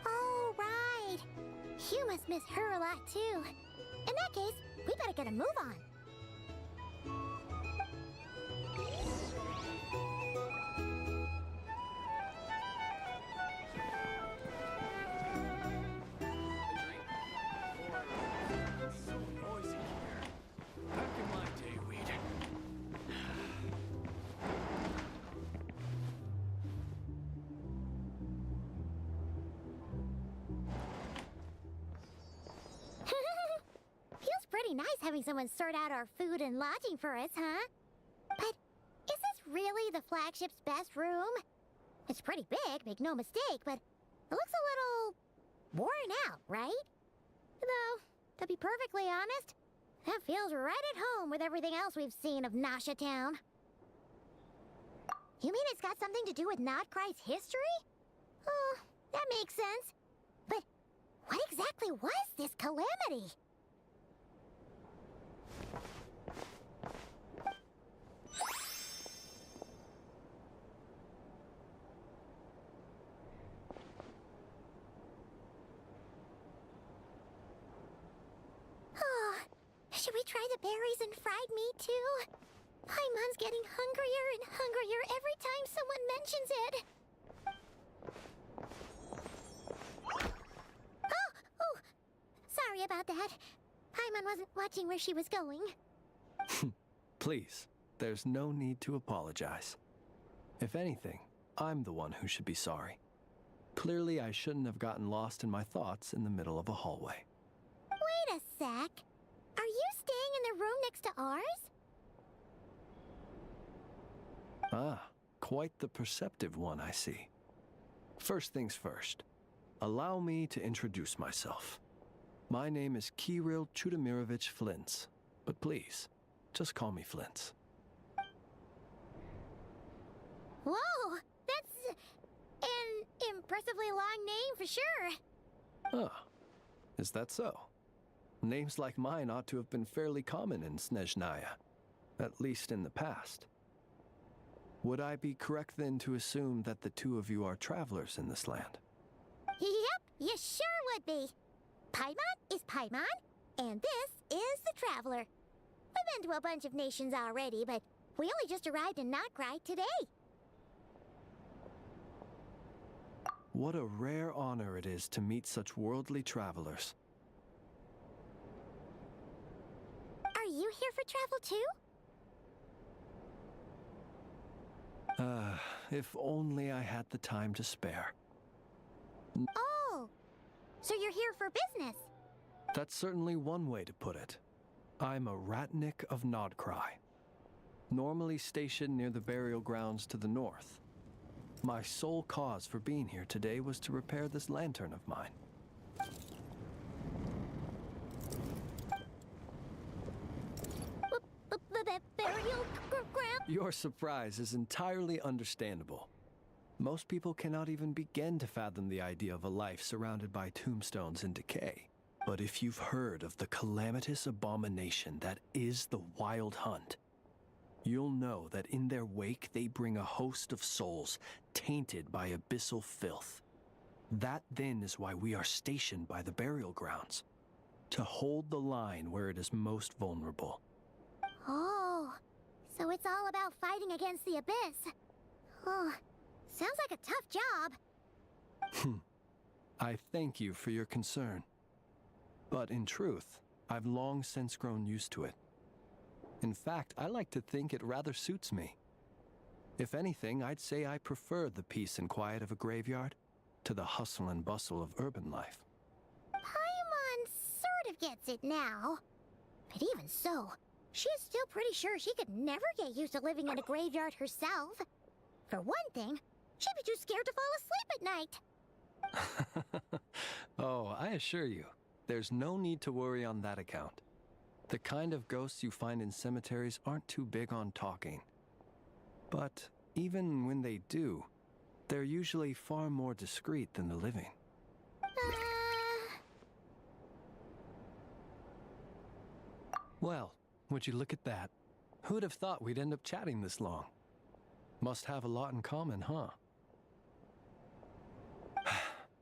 Oh, right. You must miss her a lot, too. In that case, we better get a move on. Feels pretty nice having someone sort out our food and lodging for us, huh? But is this really the flagship's best room? It's pretty big, make no mistake, but it looks a little worn out, right? Though, to be perfectly honest, that feels right at home with everything else we've seen of Nasha Town. You mean it's got something to do with Nodcry's history? Oh, that makes sense. But what exactly was this calamity? Oh, should we try the berries and fried meat too? Paimon's getting hungrier and hungrier every time someone mentions it. Oh, sorry about that. Paimon wasn't watching where she was going. Please, there's no need to apologize. If anything, I'm the one who should be sorry. Clearly, I shouldn't have gotten lost in my thoughts in the middle of a hallway. Wait a sec. Are you staying in the room next to ours? Ah, quite the perceptive one, I see. First things first, allow me to introduce myself. My name is Kirill Chudamirovich Flintz, but please, just call me Flintz. Whoa, that's an impressively long name for sure. Ah, is that so? Names like mine ought to have been fairly common in Snezhnaya, at least in the past. Would I be correct then to assume that the two of you are travelers in this land? Yep, you sure would be. Paimon is Paimon, and this is the Traveler. We've been to a bunch of nations already, but we only just arrived in Notcry today. What a rare honor it is to meet such worldly travelers. Are you here for travel too? If only I had the time to spare. Oh, so you're here for business. That's certainly one way to put it. I'm a Ratnik of Nodcry, normally stationed near the burial grounds to the north. My sole cause for being here today was to repair this lantern of mine. Burial ground? Your surprise is entirely understandable. Most people cannot even begin to fathom the idea of a life surrounded by tombstones and decay. But if you've heard of the calamitous abomination that is the Wild Hunt, you'll know that in their wake they bring a host of souls tainted by abyssal filth. That then is why we are stationed by the burial grounds, to hold the line where it is most vulnerable. Oh, so it's all about fighting against the abyss. Oh, sounds like a tough job. I thank you for your concern. But in truth, I've long since grown used to it. In fact, I like to think it rather suits me. If anything, I'd say I prefer the peace and quiet of a graveyard to the hustle and bustle of urban life. Paimon sort of gets it now. But even so, she's still pretty sure she could never get used to living in a graveyard herself. For one thing, she'd be too scared to fall asleep at night. Oh, I assure you, there's no need to worry on that account. The kind of ghosts you find in cemeteries aren't too big on talking. But even when they do, they're usually far more discreet than the living. Well, would you look at that? Who'd have thought we'd end up chatting this long? Must have a lot in common, huh?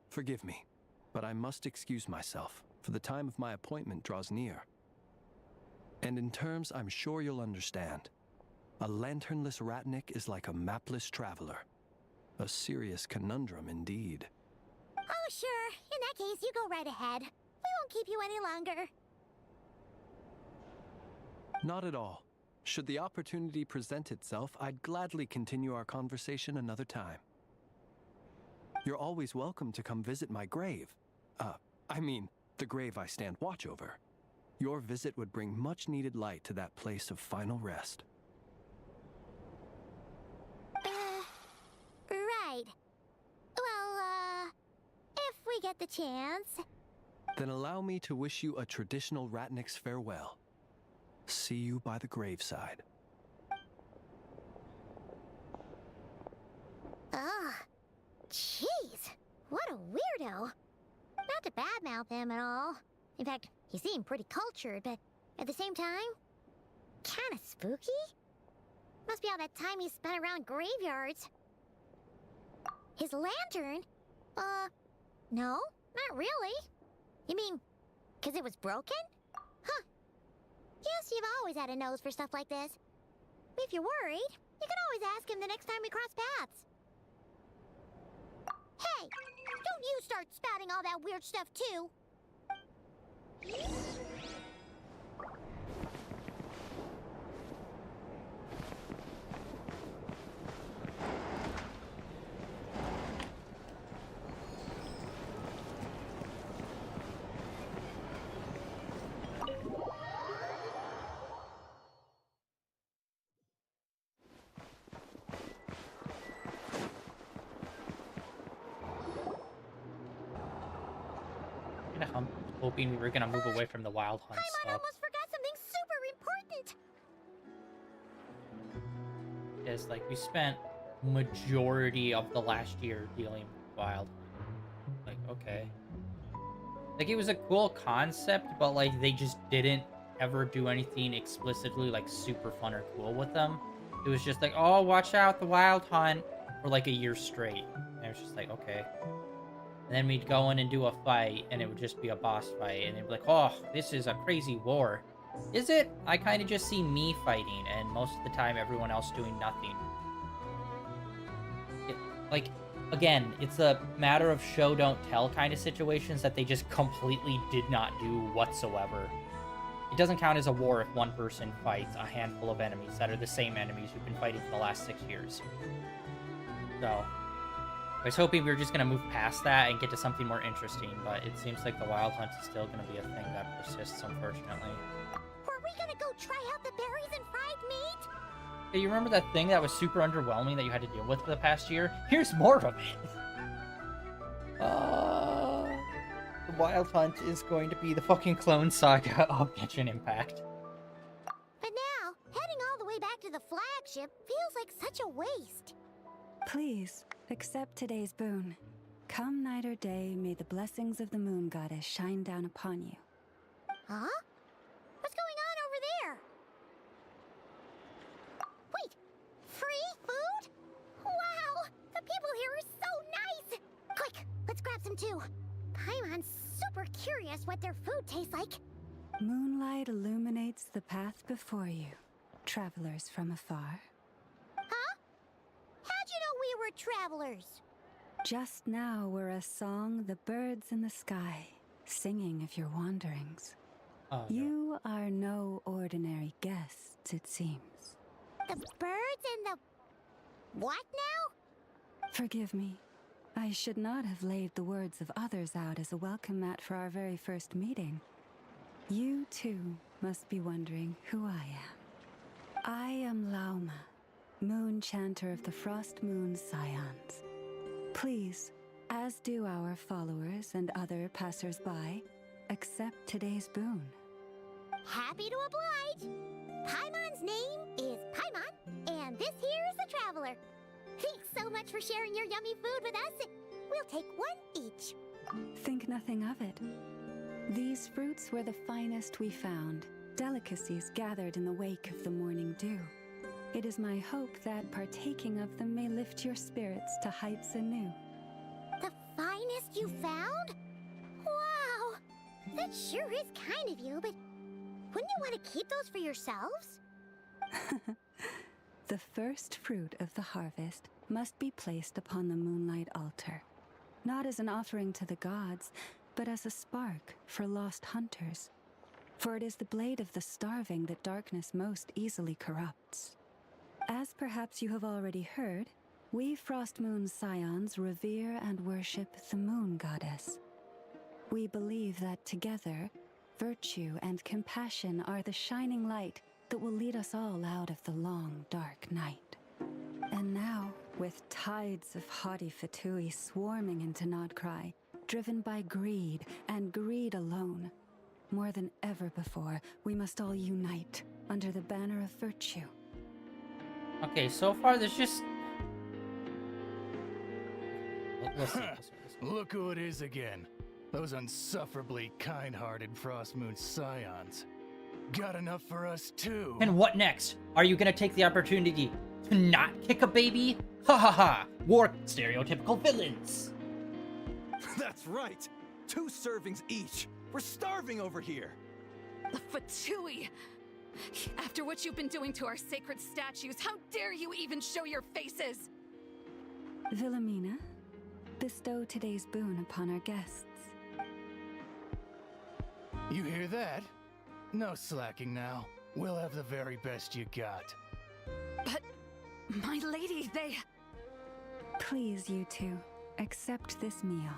Forgive me, but I must excuse myself, for the time of my appointment draws near. And in terms I'm sure you'll understand, a lanternless Ratnik is like a mapless traveler. A serious conundrum indeed. Oh, sure. In that case, you go right ahead. We won't keep you any longer. Not at all. Should the opportunity present itself, I'd gladly continue our conversation another time. You're always welcome to come visit my grave. I mean, the grave I stand watch over. Your visit would bring much needed light to that place of final rest. Right. Well, if we get the chance. Then allow me to wish you a traditional Ratnik's farewell. See you by the graveside. Ugh. Jeez. What a weirdo. Not to badmouth him at all. In fact, he seemed pretty cultured, but at the same time, kinda spooky? Must be all that time he spent around graveyards. His lantern? No, not really. You mean, 'cause it was broken? Huh. Guess you've always had a nose for stuff like this. If you're worried, you can always ask him the next time we cross paths. Hey, don't you start spouting all that weird stuff too. I'm hoping we were gonna move away from the wild hunt Paimon stuff. almost forgot something super important. Is like we spent majority of the last year dealing with wild. Like, okay. Like, it was a cool concept, but like they just didn't ever do anything explicitly like super fun or cool with them. It was just like, oh, watch out, the wild hunt, for like a year straight. And it was just like, okay. And then we'd go in and do a fight, and it would just be a boss fight, and it'd be like, oh, this is a crazy war. Is it? I kind of just see me fighting, and most of the time everyone else doing nothing. Like, again, it's a matter of show don't tell kind of situations that they just completely did not do whatsoever. It doesn't count as a war if one person fights a handful of enemies that are the same enemies who've been fighting for the last 6 years. So, I was hoping we were just going to move past that and get to something more interesting, but it seems like the wild hunt is still going to be a thing that persists, unfortunately. Were we gonna go try out the berries and fried meat? Hey, you remember that thing that was super underwhelming that you had to deal with for the past year? Here's more of it! The wild hunt is going to be the fucking clone saga of Genshin Impact. But now, heading all the way back to the flagship feels like such a waste. Please, accept today's boon. Come night or day, may the blessings of the moon goddess shine down upon you. Huh? What's going on over there? Wait, free food? Wow, the people here are so nice! Quick, let's grab some too. Paimon's super curious what their food tastes like. Moonlight illuminates the path before you, travelers from afar. Huh? How'd you know we were travelers? Just now were a song the birds in the sky, singing of your wanderings. Oh, no. You are no ordinary guests, it seems. The birds and the... what now? Forgive me. I should not have laid the words of others out as a welcome mat for our very first meeting. You, too, must be wondering who I am. I am Lauma, moon chanter of the Frost Moon Scions. Please, as do our followers and other passers-by, accept today's boon. Happy to oblige. Paimon's name is Paimon, and this here is the traveler. Thanks so much for sharing your yummy food with us. We'll take one each. Think nothing of it. These fruits were the finest we found, delicacies gathered in the wake of the morning dew. It is my hope that partaking of them may lift your spirits to heights anew. The finest you found? Wow! That sure is kind of you, but wouldn't you want to keep those for yourselves? The first fruit of the harvest must be placed upon the moonlight altar, not as an offering to the gods, but as a spark for lost hunters. For it is the blade of the starving that darkness most easily corrupts. As perhaps you have already heard, we Frost Moon Scions revere and worship the moon goddess. We believe that together, virtue and compassion are the shining light that will lead us all out of the long, dark night. And now, with tides of haughty Fatui swarming into Nodcry, driven by greed and greed alone, more than ever before, we must all unite under the banner of virtue. Okay, so far there's just... We'll see. Look who it is again. Those unsufferably kind-hearted Frost Moon Scions. Got enough for us too. And what next? Are you gonna take the opportunity to not kick a baby? Ha ha ha! War stereotypical villains! That's right! 2 servings each! We're starving over here! The Fatui! After what you've been doing to our sacred statues, how dare you even show your faces? Wilhelmina, bestow today's boon upon our guests. You hear that? No slacking now. We'll have the very best you got. But, my lady, they... Please, you two, accept this meal.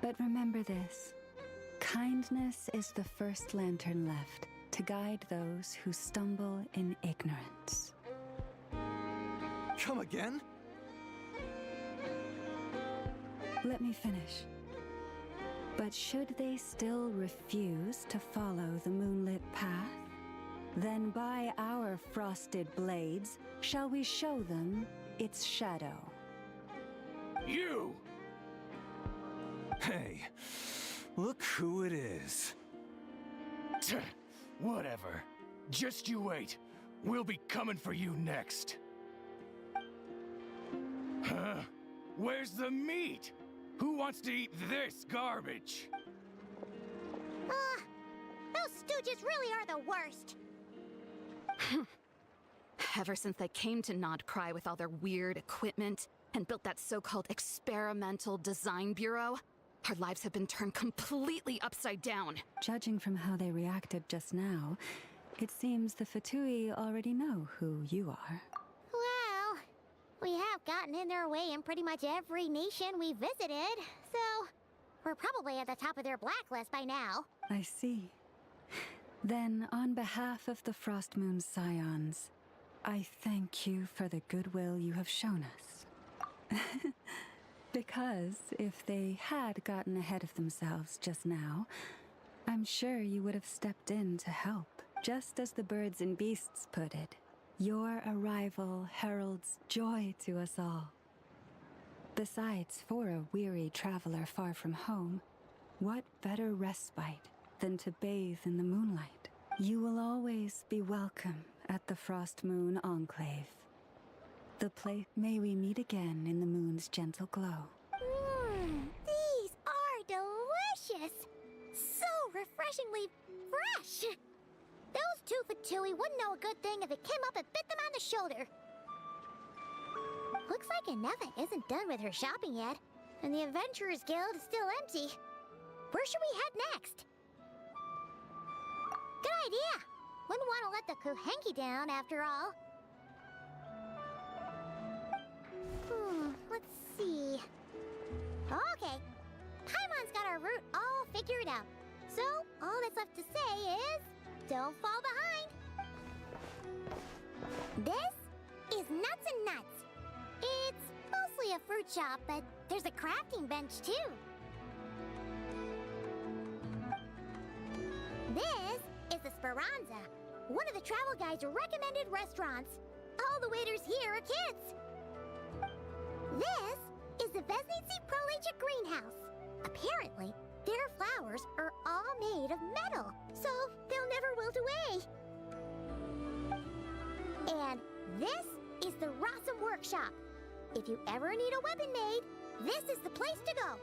But remember this. Kindness is the first lantern left to guide those who stumble in ignorance. Come again? Let me finish. But should they still refuse to follow the moonlit path, then by our frosted blades shall we show them its shadow. You! Hey, look who it is. Whatever. Just you wait. We'll be coming for you next. Huh? Where's the meat? Who wants to eat this garbage? Those stooges really are the worst. Ever since they came to Nod Cry with all their weird equipment and built that so-called experimental design bureau, our lives have been turned completely upside down. Judging from how they reacted just now, it seems the Fatui already know who you are. Well, we have gotten in their way in pretty much every nation we visited, so we're probably at the top of their blacklist by now. I see. Then, on behalf of the Frost Moon Scions, I thank you for the goodwill you have shown us. Because if they had gotten ahead of themselves just now, I'm sure you would have stepped in to help. Just as the birds and beasts put it, your arrival heralds joy to us all. Besides, for a weary traveler far from home, what better respite than to bathe in the moonlight? You will always be welcome at the Frost Moon Enclave. The place may we meet again in the moon's gentle glow. These are delicious! So refreshingly fresh! Those two Fatui wouldn't know a good thing if it came up and bit them on the shoulder. Looks like Inefa isn't done with her shopping yet, and the Adventurers Guild is still empty. Where should we head next? Good idea! Wouldn't want to let the Kuhenki down, after all. Let's see. Okay, Paimon's got our route all figured out. So, all that's left to say is, don't fall behind. This is Nuts and Nuts. It's mostly a fruit shop, but there's a crafting bench too. This is the Speranza, one of the travel guide's recommended restaurants. All the waiters here are kids. This is the Vesnitsi Prolegia greenhouse. Apparently, their flowers are all made of metal, so they'll never wilt away. And this is the Rossum Workshop. If you ever need a weapon made, this is the place to go.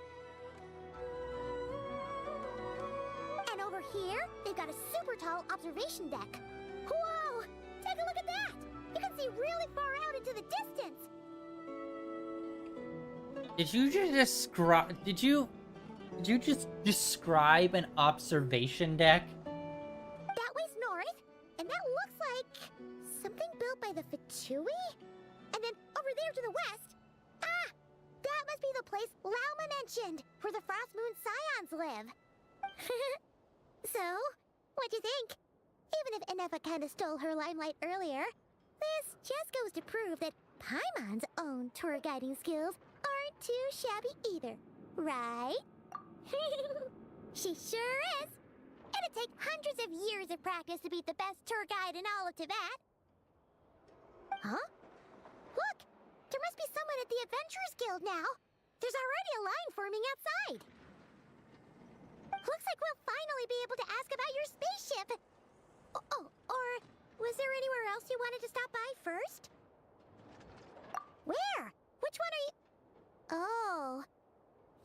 And over here, they've got a super tall observation deck. Whoa! Take a look at that! You can see really far out into the distance. Did you just describe? Did you just describe an observation deck? That way's north, and that looks like something built by the Fatui. And then over there to the west, that must be the place Lauma mentioned, where the Frost Moon Scions live. So, what'd you think? Even if Inefa kinda stole her limelight earlier, this just goes to prove that Paimon's own tour guiding skills aren't too shabby either, right? She sure is. It'd take hundreds of years of practice to beat the best tour guide in all of Tibet. Huh? Look! There must be someone at the Adventurers Guild now. There's already a line forming outside. Looks like we'll finally be able to ask about your spaceship. Oh, or was there anywhere else you wanted to stop by first? Where? Which one are you... Oh.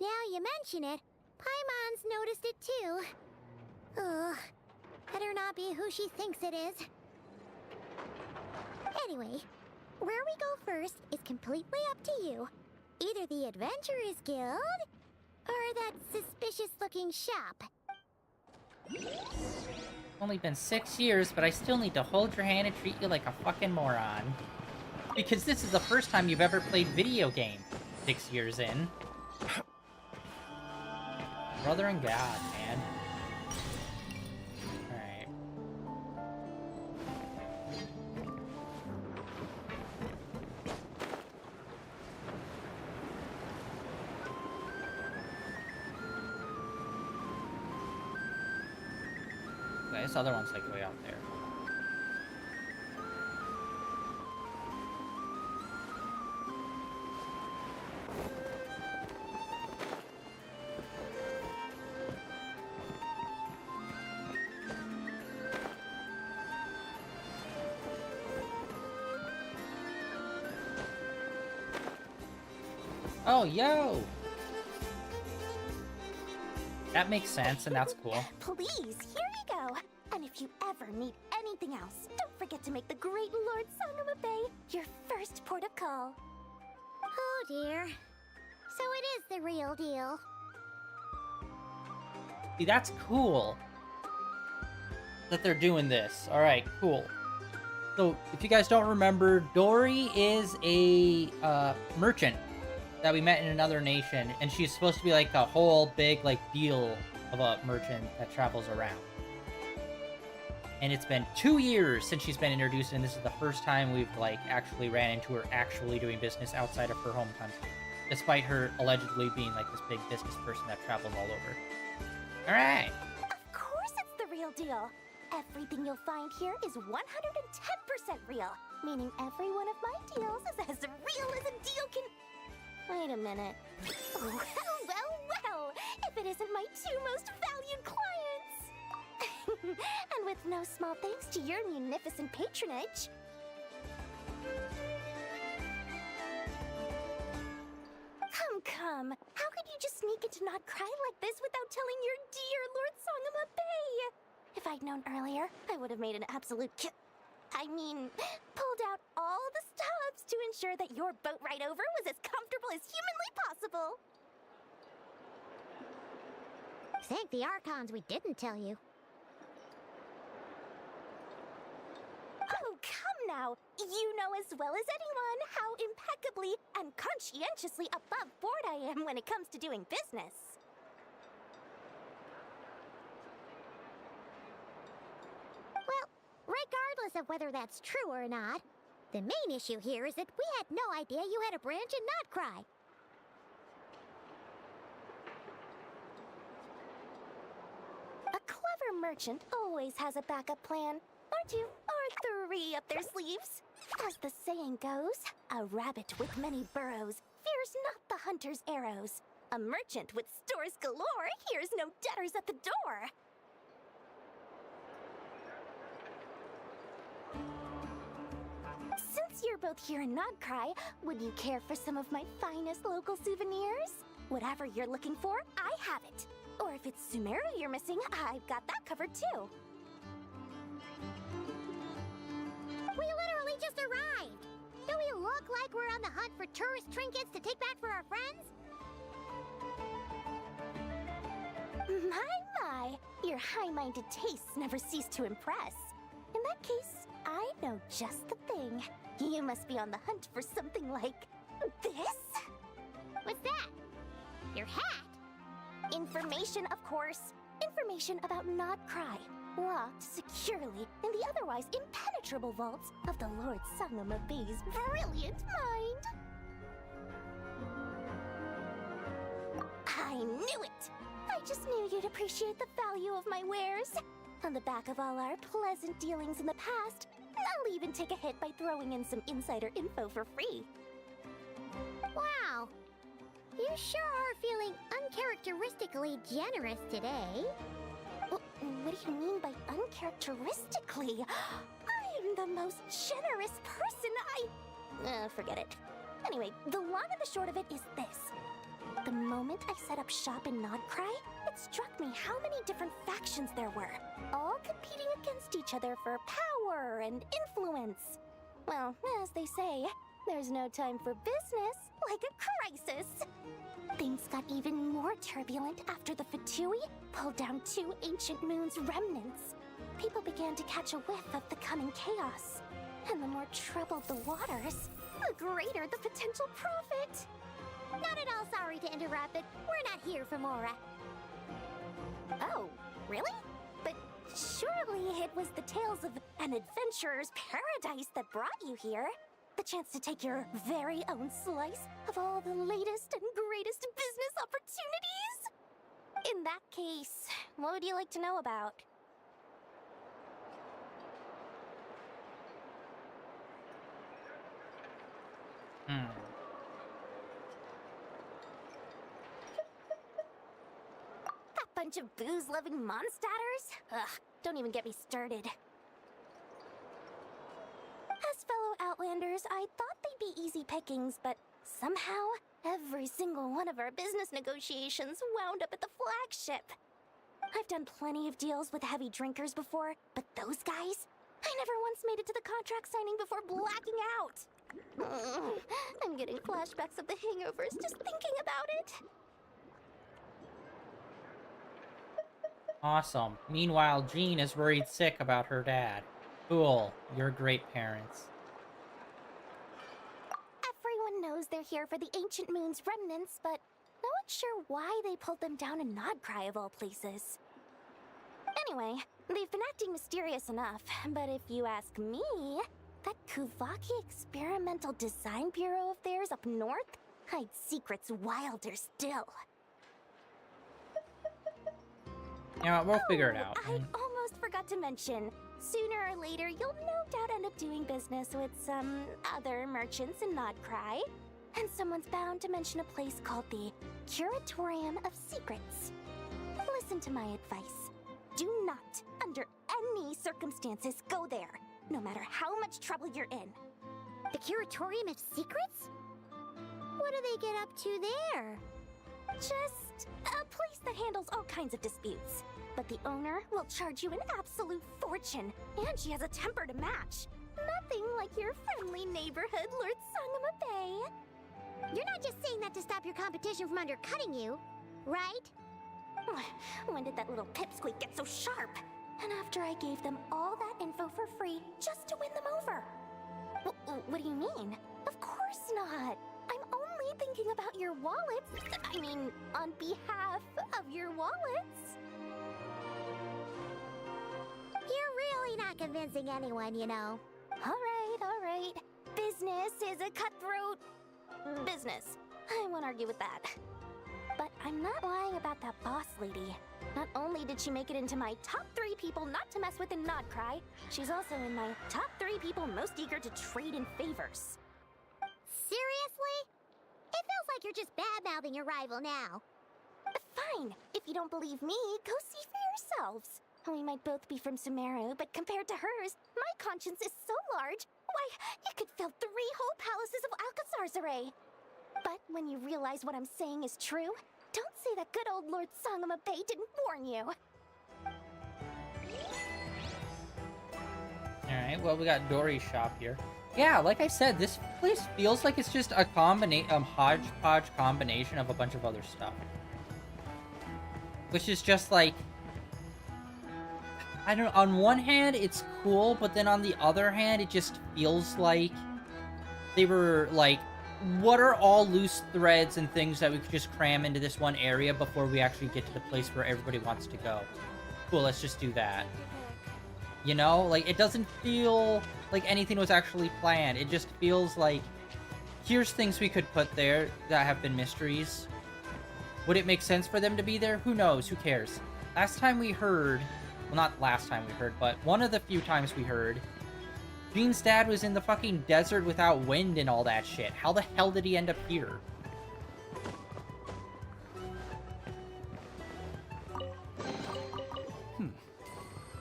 Now you mention it, Paimon's noticed it too. Ugh. Better not be who she thinks it is. Anyway, where we go first is completely up to you. Either the Adventurers Guild, or that suspicious-looking shop. Only been 6 years, but I still need to hold your hand and treat you like a fucking moron. Because this is the first time you've ever played video game. 6 years in. Brother and God, man. Alright. this other one's like way out there. Oh, yo! That makes sense, and that's cool. Please, here you go. And if you ever need anything else, don't forget to make the great Lord Sangama Bay your first port of call. Oh dear. So it is the real deal. See, that's cool that they're doing this. Alright, cool. So, if you guys don't remember, Dory is a merchant that we met in another nation, and she's supposed to be like a whole big like deal of a merchant that travels around. And it's been 2 years since she's been introduced, and this is the first time we've like actually ran into her actually doing business outside of her home country, despite her allegedly being like this big business person that travels all over. All right. Of course it's the real deal. Everything you'll find here is 110% real, meaning every one of my deals is as real as a deal can... Wait a minute. Well, if it isn't my two most valued clients! And with no small thanks to your munificent patronage. Come. How could you just sneak into Not Cry like this without telling your dear Lord Sangama Bay? If I'd known earlier, I would have made an absolute pulled out all the stops to ensure that your boat ride over was as comfortable as humanly possible. Thank the Archons we didn't tell you. Oh, come now! You know as well as anyone how impeccably and conscientiously above board I am when it comes to doing business. Well, regardless of whether that's true or not, the main issue here is that we had no idea you had a branch in Notcry. A clever merchant always has a backup plan, or two, or three up their sleeves. As the saying goes, a rabbit with many burrows fears not the hunter's arrows. A merchant with stores galore hears no debtors at the door. Since you're both here in Nodcry, would you care for some of my finest local souvenirs? Whatever you're looking for, I have it. Or if it's Sumeru you're missing, I've got that covered too. We literally just arrived! Do we look like we're on the hunt for tourist trinkets to take back for our friends? My, your high-minded tastes never cease to impress. In that case, I know just the thing. You must be on the hunt for something like this? What's that? Your hat? Information, of course. Information about Nodcry, locked securely in the otherwise impenetrable vaults of the Lord Sangama Bay's brilliant mind. I knew it! I just knew you'd appreciate the value of my wares. On the back of all our pleasant dealings in the past, I'll even take a hit by throwing in some insider info for free. Wow! You sure are feeling uncharacteristically generous today. What do you mean by uncharacteristically? I'm the most generous person forget it. Anyway, the long and the short of it is this. The moment I set up shop in Nodcry, it struck me how many different factions there were, all competing against each other for power and influence. Well, as they say, there's no time for business like a crisis. Things got even more turbulent after the Fatui pulled down 2 ancient moons' remnants. People began to catch a whiff of the coming chaos. And the more troubled the waters, the greater the potential profit. Not at all sorry to interrupt, but we're not here for Mora. Oh, really? But surely it was the tales of an adventurer's paradise that brought you here. The chance to take your very own slice of all the latest and greatest business opportunities? In that case, what would you like to know about? bunch of booze-loving monstatters? Ugh, don't even get me started. As fellow Outlanders, I thought they'd be easy pickings, but somehow, every single one of our business negotiations wound up at the flagship. I've done plenty of deals with heavy drinkers before, but those guys? I never once made it to the contract signing before blacking out. I'm getting flashbacks of the hangovers just thinking about it. Awesome. Meanwhile, Jean is worried sick about her dad. Cool. You're great parents. Everyone knows they're here for the Ancient Moon's remnants, but no one's sure why they pulled them down in Nodcry of all places. Anyway, they've been acting mysterious enough, but if you ask me, that Kuvaki Experimental Design Bureau of theirs up north hides secrets wilder still. Yeah, we'll figure it out. I almost forgot to mention. Sooner or later, you'll no doubt end up doing business with some other merchants in Nodcry. And someone's bound to mention a place called the Curatorium of Secrets. Listen to my advice. Do not, under any circumstances, go there, no matter how much trouble you're in. The Curatorium of Secrets? What do they get up to there? Just a place that handles all kinds of disputes. But the owner will charge you an absolute fortune, and she has a temper to match. Nothing like your friendly neighborhood, Lord Sangama Bay. You're not just saying that to stop your competition from undercutting you, right? When did that little pipsqueak get so sharp? And after I gave them all that info for free just to win them over. What do you mean? Of course not. I'm only thinking about your wallets. I mean, on behalf of your wallets. You're really not convincing anyone, you know. All right. Business is a cutthroat business. I won't argue with that. But I'm not lying about that boss lady. Not only did she make it into my top 3 people not to mess with in Nodcry, she's also in my top 3 people most eager to trade in favors. Seriously? It feels like you're just bad-mouthing your rival now. Fine. If you don't believe me, go see for yourselves. We might both be from Sumeru, but compared to hers, my conscience is so large, why, you could fill 3 whole palaces of Alcazar's array. But when you realize what I'm saying is true, don't say that good old Lord Sangama Bay didn't warn you. Alright, well, we got Dory's shop here. Yeah, like I said, this place feels like it's just a hodgepodge combination of a bunch of other stuff. Which is just like... I don't know, on one hand, it's cool, but then on the other hand, it just feels like they were like, what are all loose threads and things that we could just cram into this one area before we actually get to the place where everybody wants to go? Cool, let's just do that. You know? Like, it doesn't feel like anything was actually planned. It just feels like, here's things we could put there that have been mysteries. Would it make sense for them to be there? Who knows? Who cares? Last time we heard... Well, not last time we heard, but one of the few times we heard, Jean's dad was in the fucking desert without wind and all that shit. How the hell did he end up here?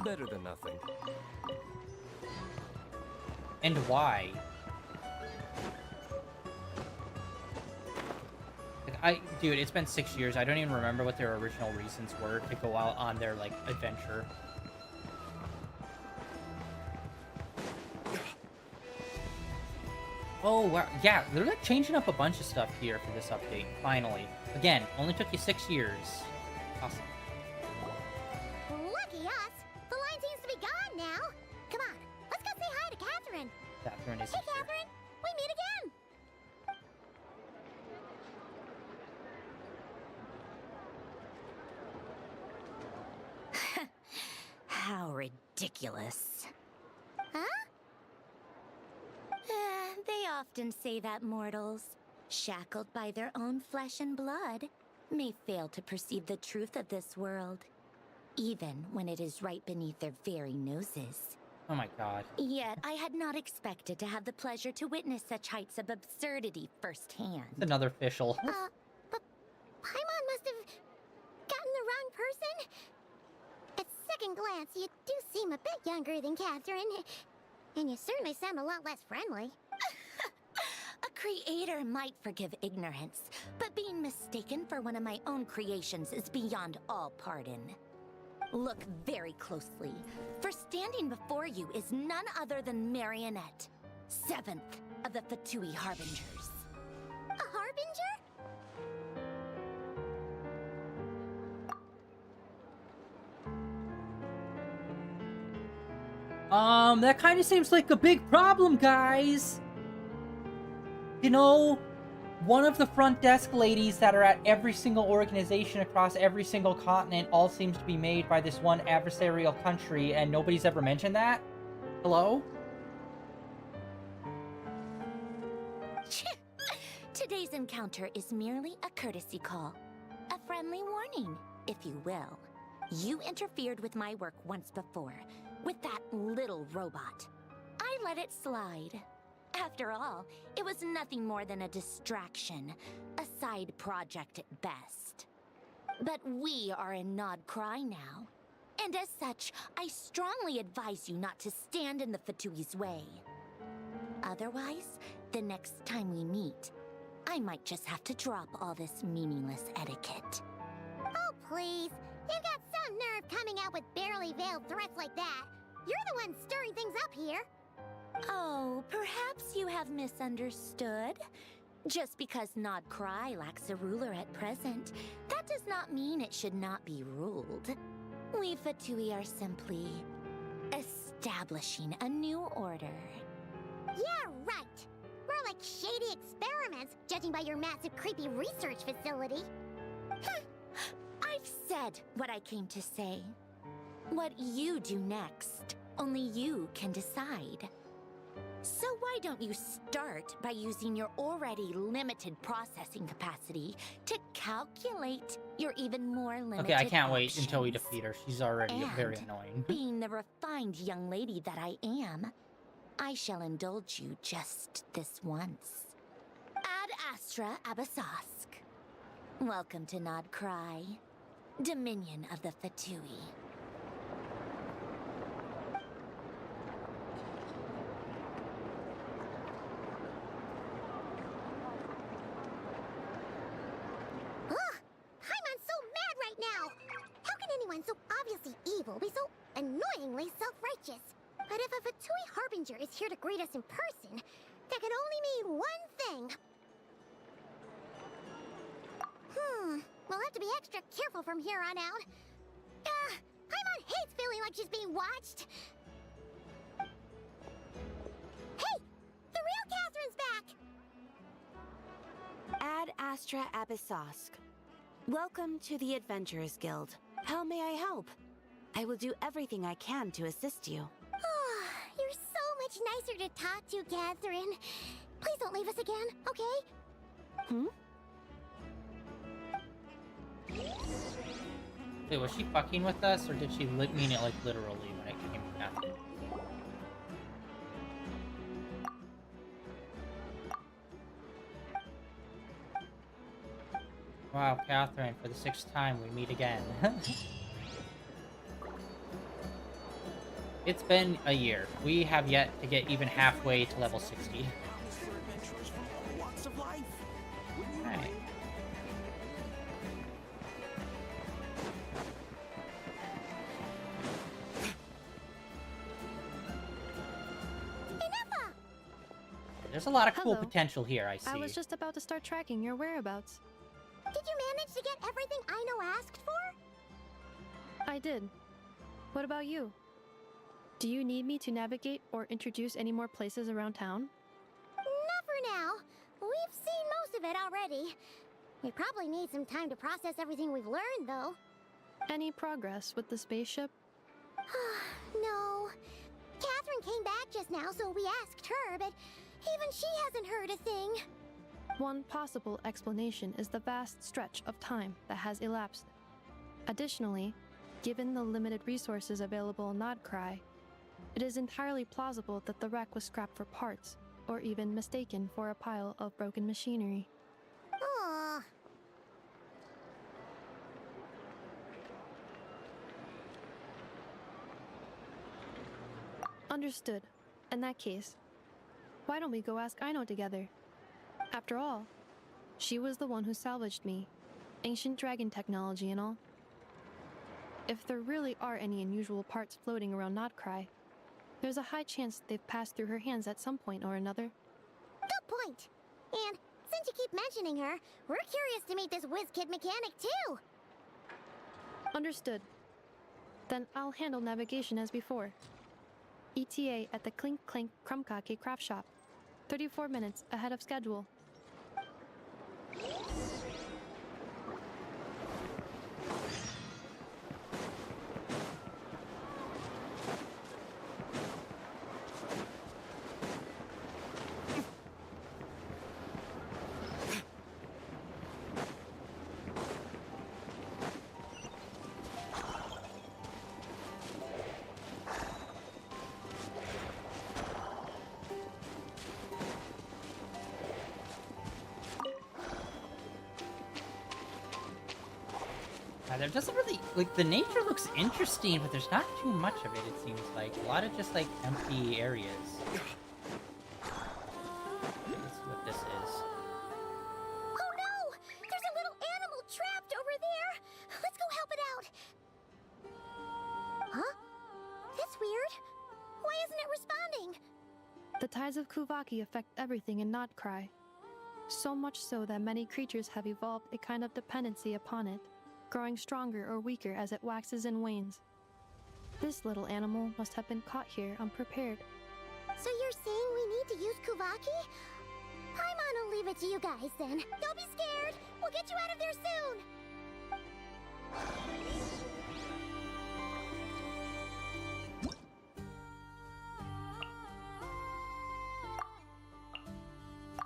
Better than nothing. And why? Like, dude, it's been 6 years. I don't even remember what their original reasons were to go out on their, like, adventure. Oh, wow. Yeah, they're, like, changing up a bunch of stuff here for this update, finally. Again, only took you 6 years. Awesome. Lucky us! The line seems to be gone now. Come on, let's go say hi to Catherine. Catherine is Hey, here. Catherine! We meet again! How ridiculous. Huh? They often say that mortals, shackled by their own flesh and blood, may fail to perceive the truth of this world, even when it is right beneath their very noses. Oh my god. Yet I had not expected to have the pleasure to witness such heights of absurdity firsthand. It's another official. But Paimon must have gotten the the wrong person? At second glance, you do seem a bit younger than Catherine. And you certainly sound a lot less friendly. A creator might forgive ignorance, but being mistaken for one of my own creations is beyond all pardon. Look very closely, for standing before you is none other than Marionette, 7th of the Fatui Harbingers. A harbinger? That kind of seems like a big problem, guys. You know, one of the front desk ladies that are at every single organization across every single continent all seems to be made by this one adversarial country, and nobody's ever mentioned that? Hello? Today's encounter is merely a courtesy call. A friendly warning, if you will. You interfered with my work once before, with that little robot. I let it slide. After all, it was nothing more than a distraction, a side project at best. But we are in Nod Cry now, and as such, I strongly advise you not to stand in the Fatui's way. Otherwise, the next time we meet, I might just have to drop all this meaningless etiquette. Oh, please. You've got some nerve coming out with barely veiled threats like that. You're the one stirring things up here. Oh, perhaps you have misunderstood. Just because Nod Cry lacks a ruler at present, that does not mean it should not be ruled. We Fatui are simply establishing a new order. Yeah, right. More like shady experiments, judging by your massive creepy research facility. I've said what I came to say. What you do next, only you can decide. So why don't you start by using your already limited processing capacity to calculate your even more limited Okay, I can't wait options. until we defeat her. She's already very And annoying. being the refined young lady that I am, I shall indulge you just this once. Ad Astra Abasask. Welcome to Nod Cry, Dominion of the Fatui. Paimon's so mad right now! How can anyone so obviously evil be so annoyingly self-righteous? But if a Fatui Harbinger is here to greet us in person, that can only mean one thing. We'll have to be extra careful from here on out. Paimon hates feeling like she's being watched. Hey! The real Catherine's back! Ad Astra Abyssosque. Welcome to the Adventurers Guild. How may I help? I will do everything I can to assist you. You're so much nicer to talk to, Catherine. Please don't leave us again, okay? Wait, was she fucking with us, or did she mean it, like, literally when it came to Catherine? Wow, Catherine, for the 6th time, we meet again. It's been a year. We have yet to get even halfway to level 60. Right. There's a lot of cool Hello. potential here, I see. I was just about to start tracking your whereabouts. Did you manage to get everything Aino asked for? I did. What about you? Do you need me to navigate or introduce any more places around town? Not for now. We've seen most of it already. We probably need some time to process everything we've learned, though. Any progress with the spaceship? No. Catherine came back just now, so we asked her, but even she hasn't heard a thing. One possible explanation is the vast stretch of time that has elapsed. Additionally, given the limited resources available in Nod Cry, it is entirely plausible that the wreck was scrapped for parts, or even mistaken for a pile of broken machinery. Aw. Understood. In that case, why don't we go ask Aino together? After all, she was the one who salvaged me. Ancient dragon technology and all. If there really are any unusual parts floating around Notcry, there's a high chance they've passed through her hands at some point or another. Good point. And since you keep mentioning her, we're curious to meet this whiz-kid mechanic too. Understood. Then I'll handle navigation as before. ETA at the Clink Clank Krumkake craft shop. 34 minutes ahead of schedule. There doesn't really, like, the nature looks interesting, but there's not too much of it, it seems like. A lot of just, like, empty areas. Let's see what this is. Oh no! There's a little animal trapped over there! Let's go help it out! Huh? That's weird. Why isn't it responding? The tides of Kuvaki affect everything in Notcry. So much so that many creatures have evolved a kind of dependency upon it, growing stronger or weaker as it waxes and wanes. This little animal must have been caught here unprepared. So you're saying we need to use Kuvaki? Paimon will leave it to you guys then. Don't be scared! We'll get you out of there soon!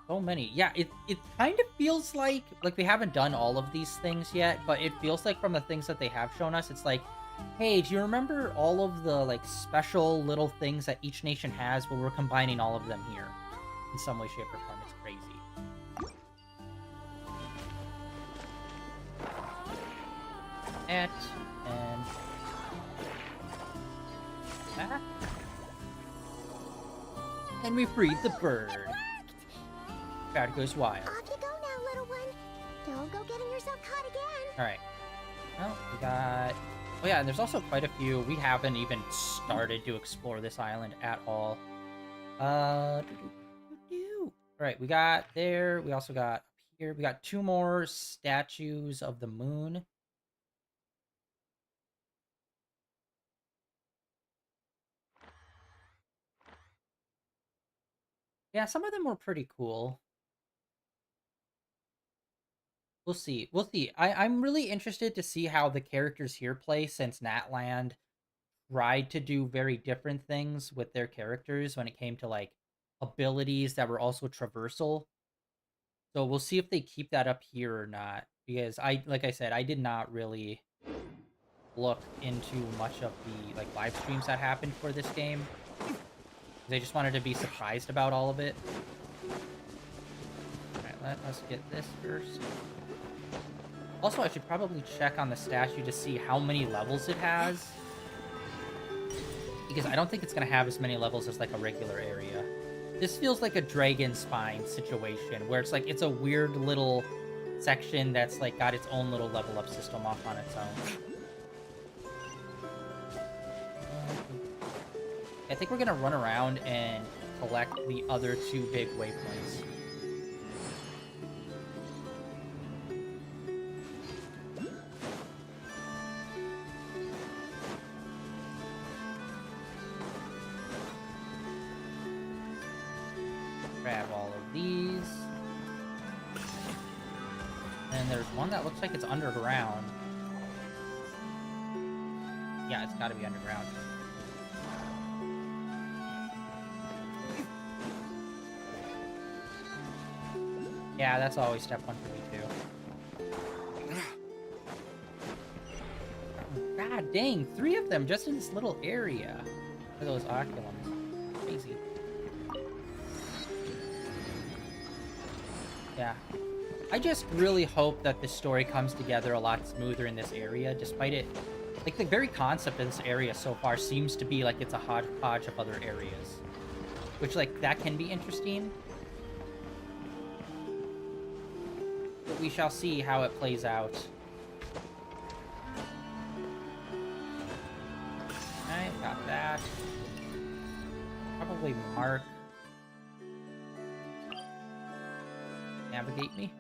So many. Yeah, it kind of feels like we haven't done all of these things yet, but it feels like from the things that they have shown us, it's like, hey, do you remember all of the, like, special little things that each nation has? Well, we're combining all of them here in some way, shape, or form. It's crazy. That, and that. And we freed the bird. Crowd goes wild. Off you go now, little one. Don't go getting yourself caught again. Alright. Well, we got... Oh yeah, and there's also quite a few. We haven't even started to explore this island at all. Alright, we got there. We also got up here. We got 2 more statues of the moon. Yeah, some of them were pretty cool. We'll see. We'll see. I'm really interested to see how the characters here play, since Natland tried to do very different things with their characters when it came to, like, abilities that were also traversal. So we'll see if they keep that up here or not. Because like I said, I did not really look into much of the, like, live streams that happened for this game. I just wanted to be surprised about all of it. Alright, let us get this first. Also, I should probably check on the statue to see how many levels it has. Because I don't think it's going to have as many levels as, like, a regular area. This feels like a Dragon Spine situation, where it's like, it's a weird little section that's, like, got its own little level up system off on its own. I think we're going to run around and collect the other 2 big waypoints. Grab all of these. And there's one that looks like it's underground. Yeah, it's got to be underground. Yeah, that's always step 1 for me, too. God dang, 3 of them just in this little area. For those oculums. Crazy. Yeah. I just really hope that the story comes together a lot smoother in this area, despite it Like, the very concept of this area so far seems to be like it's a hodgepodge of other areas. Which, like, that can be interesting. But we shall see how it plays out. Alright, got that. Probably mark. Navigate me.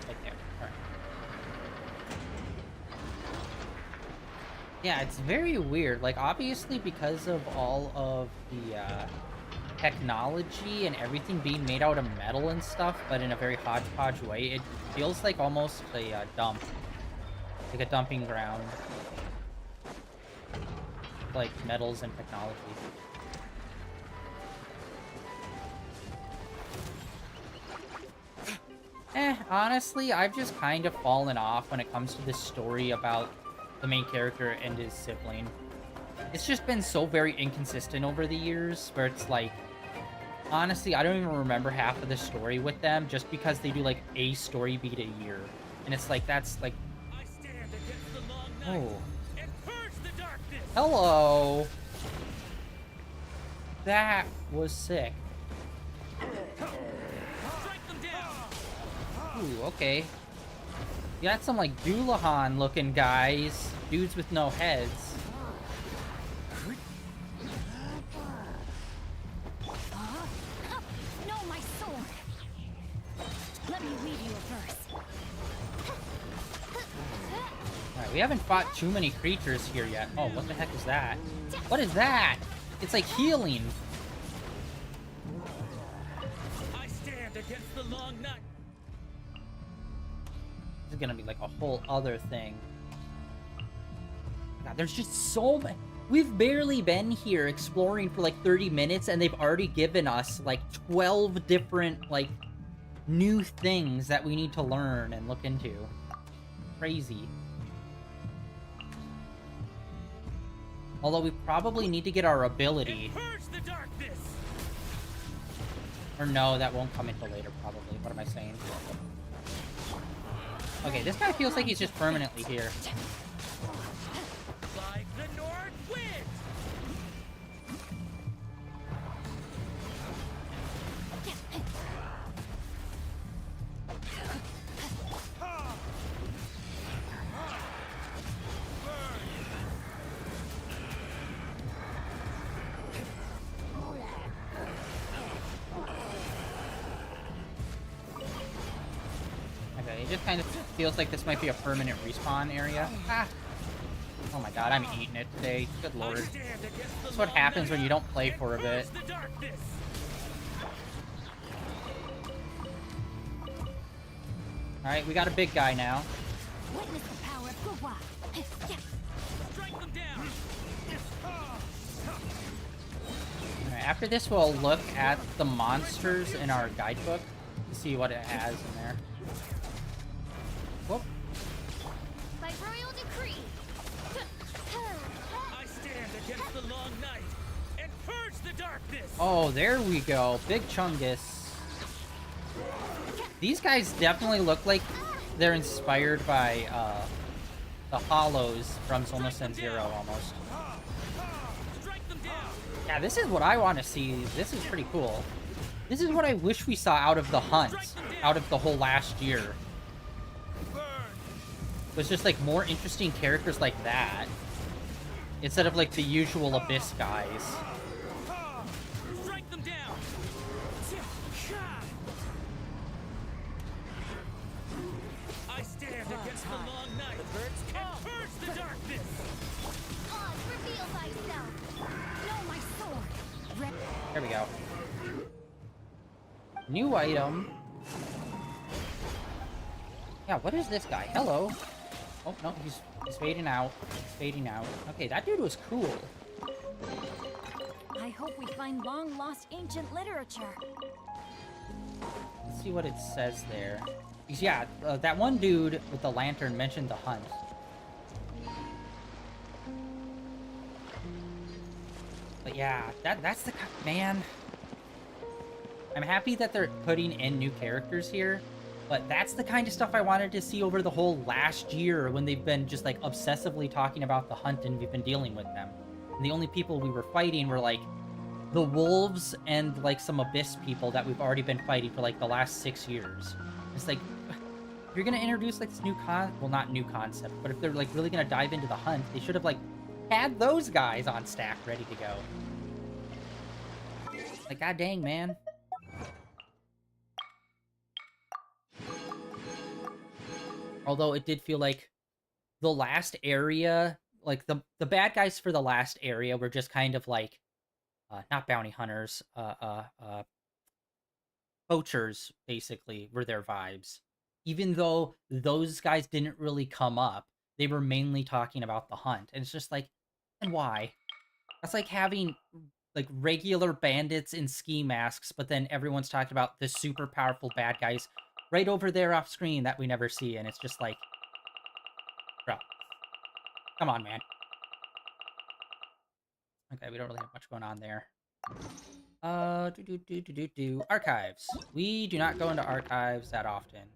Right there. Alright. Yeah, it's very weird. Like, obviously, because of all of the technology and everything being made out of metal and stuff, but in a very hodgepodge way, it feels like almost a dump. Like a dumping ground. Like metals and technology. Honestly, I've just kind of fallen off when it comes to this story about the main character and his sibling. It's just been so very inconsistent over the years, where it's like, honestly, I don't even remember half of the story with them, just because they do like a story beat a year. And it's like, that's like... Oh. Hello! That was sick. Ooh, okay. You got some, like, Doulahan looking guys. Dudes with no heads. No, my sword. Let me read you a verse. Alright, we haven't fought too many creatures here yet. Oh, what the heck is that? What is that? It's like healing. I stand against the long night. This is gonna be like a whole other thing. God, there's just so many. We've barely been here exploring for like 30 minutes, and they've already given us like 12 different like new things that we need to learn and look into. Crazy. Although we probably need to get our ability. Or no, that won't come until later probably. What am I saying? Okay, this guy feels like he's just permanently here. Like the north wind. Okay, it just kind of feels like this might be a permanent respawn area. Ah! Oh my god, I'm eating it today. Good lord. That's what happens when you don't play for a bit. Alright, we got a big guy now. Witness the power of Gua. Strike them down. Alright, after this, we'll look at the monsters in our guidebook to see what it has in there. Whoop. By royal decree. I stand against the long night and purge the darkness. Oh, there we go. Big Chungus. These guys definitely look like they're inspired by the Hollows from Zonosen Zero almost. Yeah, this is what I want to see. This is pretty cool. This is what I wish we saw out of the hunt, out of the whole last year. Was just like more interesting characters like that, instead of like the usual Abyss guys. Strike them down. I stand against the long night and purge the darkness. Oz, reveal thyself. Know my sword. There we go. New item. Yeah, what is this guy? Hello. Oh, no, he's fading out. He's fading out. Okay, that dude was cool. I hope we find long-lost ancient literature. Let's see what it says there. Because, yeah, that one dude with the lantern mentioned the hunt. But yeah, that's the... Man. I'm happy that they're putting in new characters here. But that's the kind of stuff I wanted to see over the whole last year when they've been just, like, obsessively talking about the hunt and we've been dealing with them. And the only people we were fighting were, like, the wolves and, like, some abyss people that we've already been fighting for, like, the last 6 years. It's like, if you're gonna introduce, like, this new well, not new concept, but if they're, like, really gonna dive into the hunt, they should have, like, had those guys on stack ready to go. Like, god dang, man. Although it did feel like the last area, like, the bad guys for the last area were just kind of, like, not bounty hunters, poachers, basically, were their vibes. Even though those guys didn't really come up, they were mainly talking about the hunt. And it's just like, and why? That's like having, like, regular bandits in ski masks, but then everyone's talking about the super powerful bad guys right over there off screen that we never see. And it's just like, bro, come on, man. Okay, we don't really have much going on there. Archives. We do not go into archives that often.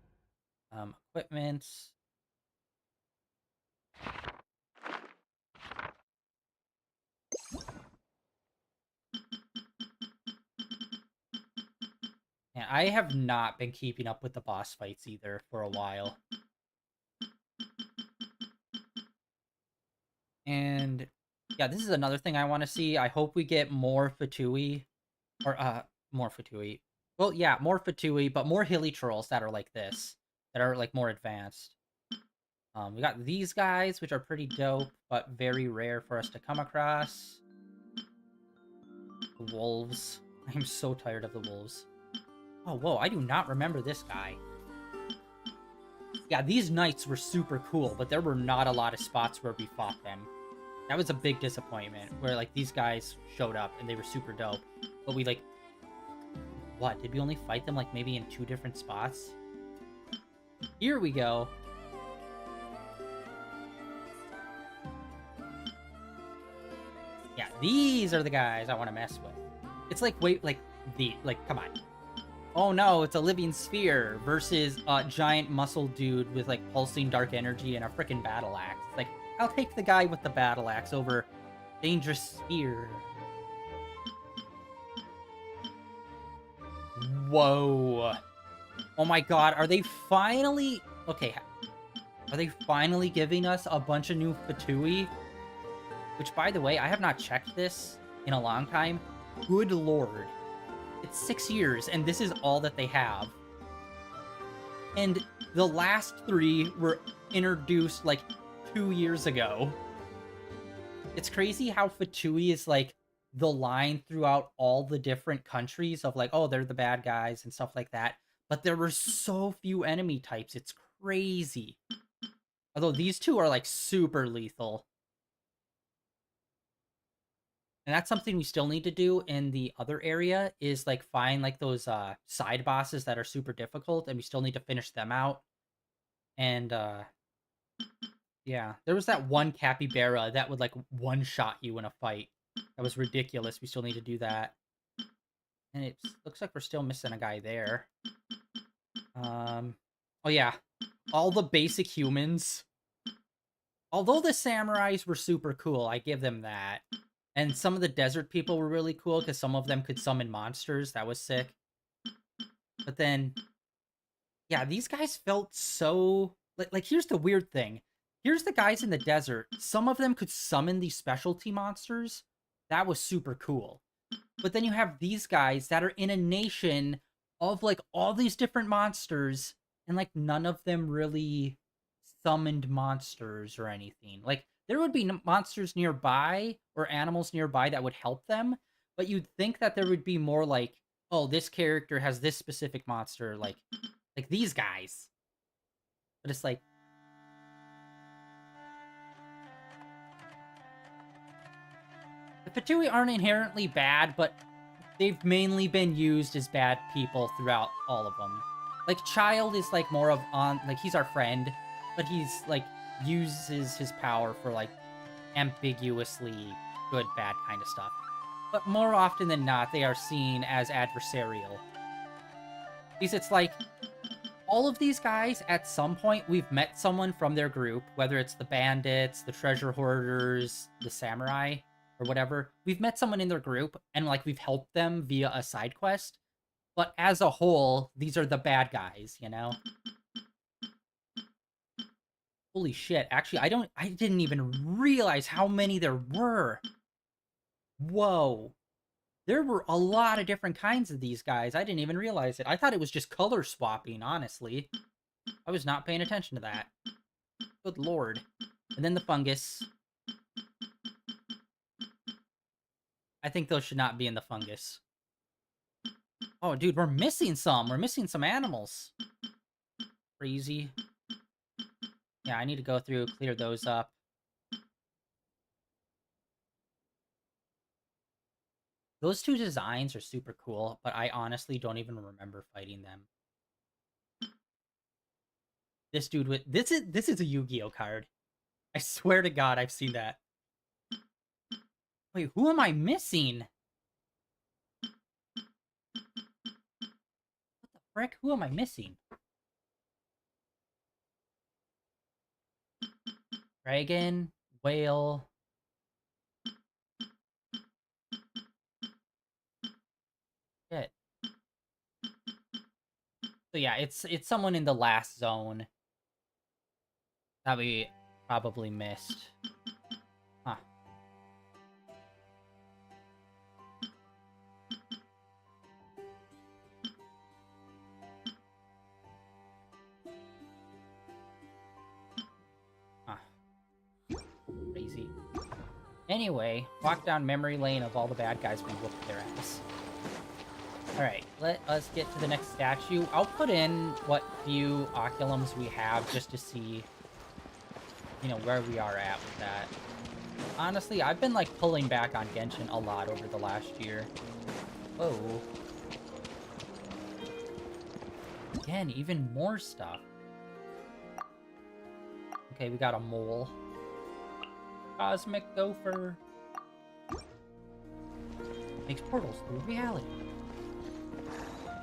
Equipment. Yeah, I have not been keeping up with the boss fights either for a while. And yeah, this is another thing I want to see. I hope we get more Fatui. Or, more Fatui. Well, yeah, more Fatui, but more hilly trolls that are like this. That are, like, more advanced. We got these guys, which are pretty dope, but very rare for us to come across. The wolves. I am so tired of the wolves. Oh, whoa, I do not remember this guy. Yeah, these knights were super cool, but there were not a lot of spots where we fought them. That was a big disappointment, where, like, these guys showed up and they were super dope. But we, like... What? Did we only fight them, like, maybe in 2 different spots? Here we go. Yeah, these are the guys I want to mess with. It's like, wait, like, come on. Oh no, it's a living sphere versus a giant muscle dude with, like, pulsing dark energy and a freaking battle axe. It's like, I'll take the guy with the battle axe over dangerous sphere. Whoa. Oh my god, are they finally... Okay, are they finally giving us a bunch of new Fatui? Which, by the way, I have not checked this in a long time. Good lord. It's 6 years, and this is all that they have. And the last 3 were introduced, like, 2 years ago. It's crazy how Fatui is, like, the line throughout all the different countries of, like, oh, they're the bad guys and stuff like that. But there were so few enemy types. It's crazy. Although these 2 are, like, super lethal. And that's something we still need to do in the other area, is, like, find, like, those side bosses that are super difficult, and we still need to finish them out. And yeah, there was that one capybara that would, like, one-shot you in a fight. That was ridiculous. We still need to do that. And it looks like we're still missing a guy there. Oh yeah, all the basic humans. Although the samurais were super cool, I give them that. And some of the desert people were really cool, because some of them could summon monsters. That was sick. But then, yeah, these guys felt so... Like, here's the weird thing. Here's the guys in the desert. Some of them could summon these specialty monsters. That was super cool. But then you have these guys that are in a nation of, like, all these different monsters, and, like, none of them really summoned monsters or anything. Like, there would be monsters nearby or animals nearby that would help them, but you'd think that there would be more, like, oh, this character has this specific monster, like these guys. But it's like... The Fatui aren't inherently bad, but they've mainly been used as bad people throughout all of them. Like, Child is, like, more of like, he's our friend, but he's, like, uses his power for, like, ambiguously good, bad kind of stuff. But more often than not, they are seen as adversarial. Because it's like, all of these guys, at some point, we've met someone from their group, whether it's the bandits, the treasure hoarders, the samurai, or whatever. We've met someone in their group, and, like, we've helped them via a side quest. But as a whole, these are the bad guys, you know? Holy shit. Actually, I didn't even realize how many there were. Whoa. There were a lot of different kinds of these guys. I didn't even realize it. I thought it was just color swapping, honestly. I was not paying attention to that. Good lord. And then the fungus. I think those should not be in the fungus. Oh, dude, we're missing some. We're missing some animals. Crazy. Yeah, I need to go through, clear those up. Those two designs are super cool, but I honestly don't even remember fighting them. This dude with this is a Yu-Gi-Oh card. I swear to God, I've seen that. Wait, who am I missing? What the frick? Who am I missing? Dragon, whale. Shit. So yeah, it's someone in the last zone that we probably missed. Huh. Huh. Crazy. Anyway, walk down memory lane of all the bad guys we whooped their ass. Alright, let us get to the next statue. I'll put in what few oculums we have just to see, you know, where we are at with that. Honestly, I've been, like, pulling back on Genshin a lot over the last year. Whoa. Again, even more stuff. Okay, we got a mole. Cosmic Gopher. Makes portals through reality.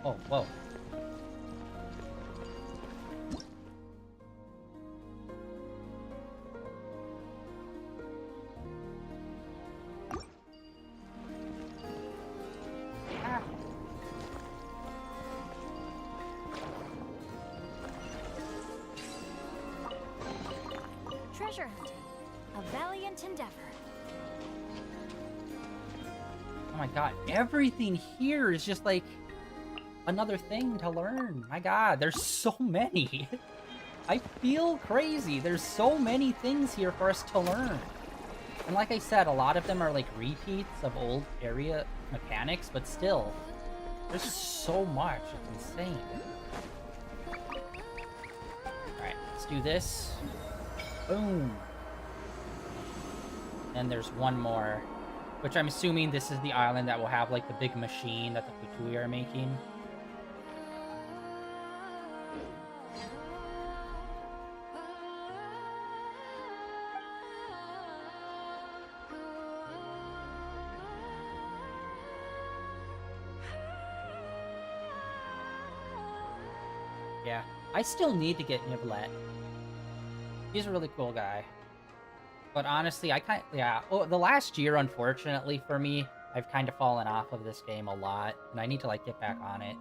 Oh, whoa. Ah. Treasure hunting. A valiant endeavor. Oh my god, everything here is just like another thing to learn. My god, there's so many. I feel crazy. There's so many things here for us to learn. And like I said, a lot of them are like repeats of old area mechanics, but still, there's so much. It's insane. Alright, let's do this. Boom. And there's one more, which I'm assuming this is the island that will have like the big machine that the Futui are making. Yeah, I still need to get Niblet. He's a really cool guy. But honestly, the last year, unfortunately for me, I've kind of fallen off of this game a lot, and I need to, like, get back on it.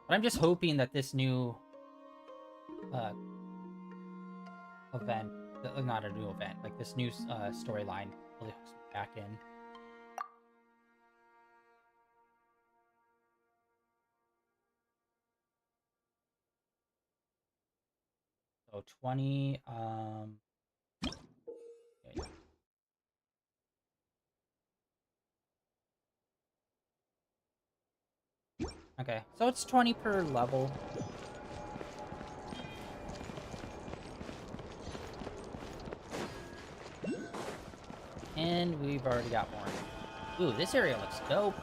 But I'm just hoping that this new, event, not a new event, like, this new, storyline really hooks me back in. So 20, yeah. Okay, so it's 20 per level. And we've already got more. Ooh, this area looks dope.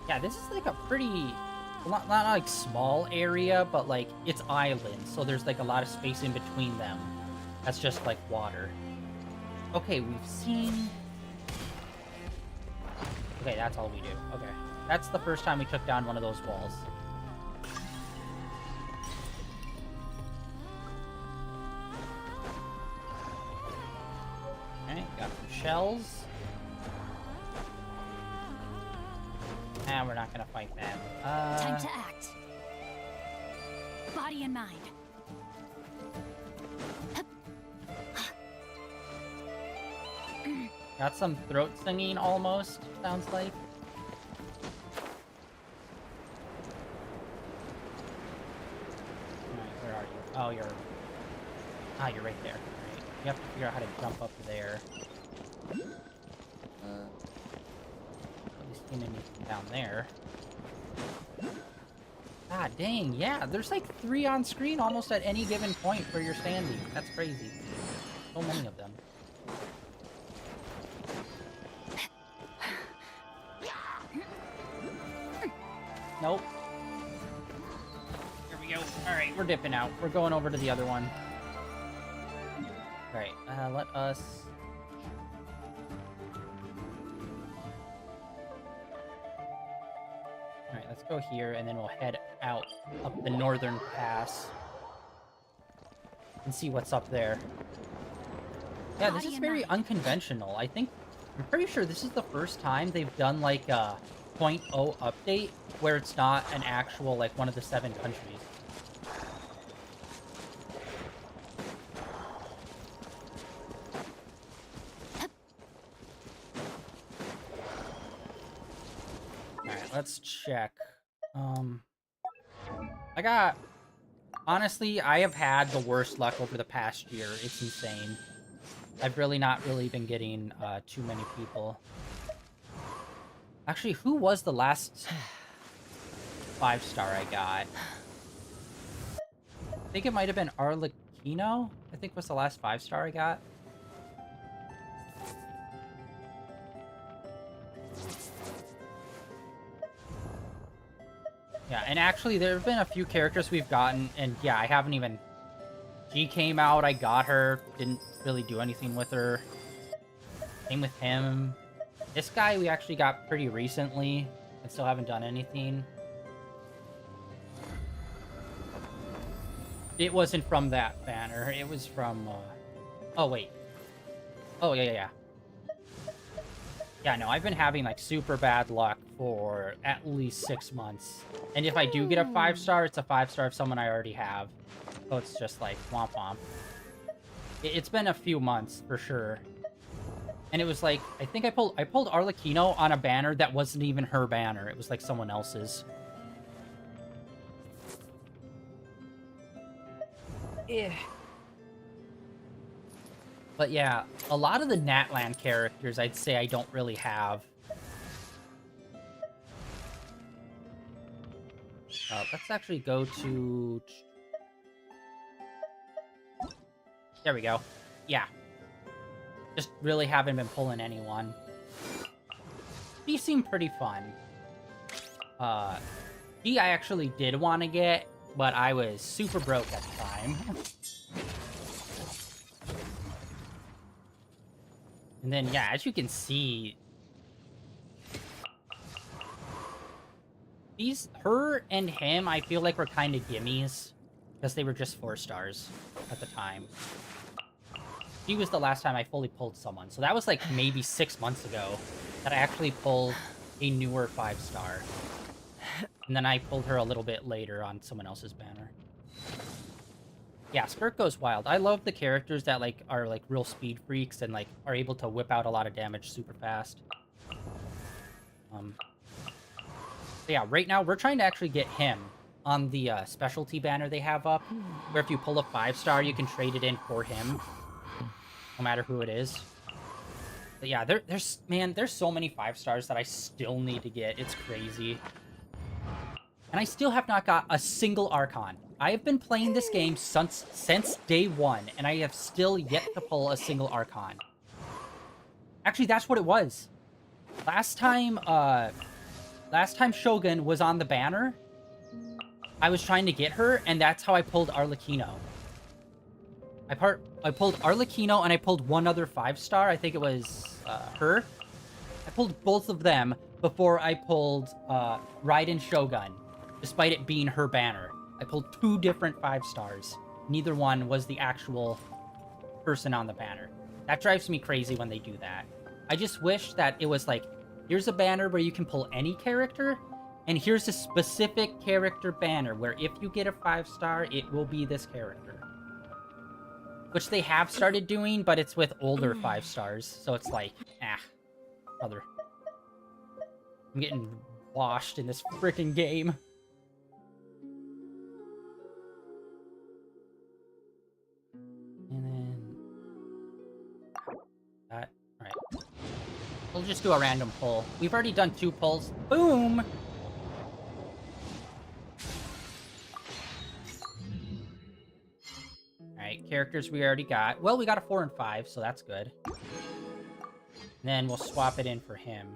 Yeah, this is like a pretty well, not like small area, but like it's islands, so there's like a lot of space in between them. That's just like water. Okay, we've seen. Okay, that's all we do. Okay, that's the first time we took down one of those walls. Okay, got some shells. And we're not gonna fight them. Time to act. Body and mind. Got some throat singing almost, sounds like. Alright, where are you? Oh, you're... Ah, you're right there. Right. You have to figure out how to jump up there. At least seen anything down there. Ah, dang, yeah, there's like 3 on screen almost at any given point where you're standing. That's crazy. So many of them. Nope. Here we go. Alright, we're dipping out. We're going over to the other one. Alright, let us... Alright, let's go here, and then we'll head out up the northern pass. And see what's up there. Yeah, this is very unconventional. I'm pretty sure this is the first time they've done, like, a 0.0 update where it's not an actual, like, one of the 7 countries. Alright, let's check. Honestly, I have had the worst luck over the past year. It's insane. I've really not been getting, too many people. Actually, who was the last 5-star I got? I think it might have been Arlecchino, I think was the last 5-star I got. Yeah, and actually there have been a few characters we've gotten, and yeah, I haven't even... She came out, I got her, didn't really do anything with her. Same with him. This guy we actually got pretty recently, and still haven't done anything. It wasn't from that banner, it was from, Oh, wait. Oh, yeah. Yeah, no, I've been having, like, super bad luck for at least 6 months. And if I do get a 5-star, it's a 5-star of someone I already have. So it's just like, womp womp. It's been a few months, for sure. And it was like, I think I pulled Arlecchino on a banner that wasn't even her banner. It was like someone else's. Yeah. But yeah, a lot of the Natlan characters, I'd say I don't really have. Let's actually go to... There we go. Yeah. Just really haven't been pulling anyone. These seem pretty fun. I actually did want to get, but I was super broke at the time. And then, yeah, as you can see... Her and him, I feel like were kind of gimmies. Because they were just 4 stars at the time. He was the last time I fully pulled someone. So that was like maybe 6 months ago that I actually pulled a newer 5-star. And then I pulled her a little bit later on someone else's banner. Yeah, Skirk goes wild. I love the characters that like are like real speed freaks and like are able to whip out a lot of damage super fast. Yeah, right now we're trying to actually get him on the specialty banner they have up, where if you pull a 5-star, you can trade it in for him, no matter who it is. But yeah, there's so many 5-stars that I still need to get. It's crazy. And I still have not got a single Archon. I have been playing this game since day 1, and I have still yet to pull a single Archon. Actually, that's what it was. Last time Shogun was on the banner, I was trying to get her, and that's how I pulled Arlecchino. I pulled Arlecchino, and I pulled one other 5-star. I think it was her. I pulled both of them before I pulled Raiden Shogun, despite it being her banner. I pulled 2 different 5-stars. Neither one was the actual person on the banner. That drives me crazy when they do that. I just wish that it was like, here's a banner where you can pull any character, and here's a specific character banner where if you get a 5-star, it will be this character. Which they have started doing, but it's with older 5-stars, so it's like, brother. I'm getting washed in this freaking game. And then... that. Alright. We'll just do a random pull. We've already done 2 pulls. Boom! Alright, characters we already got. Well, we got a 4 and 5, so that's good. And then we'll swap it in for him.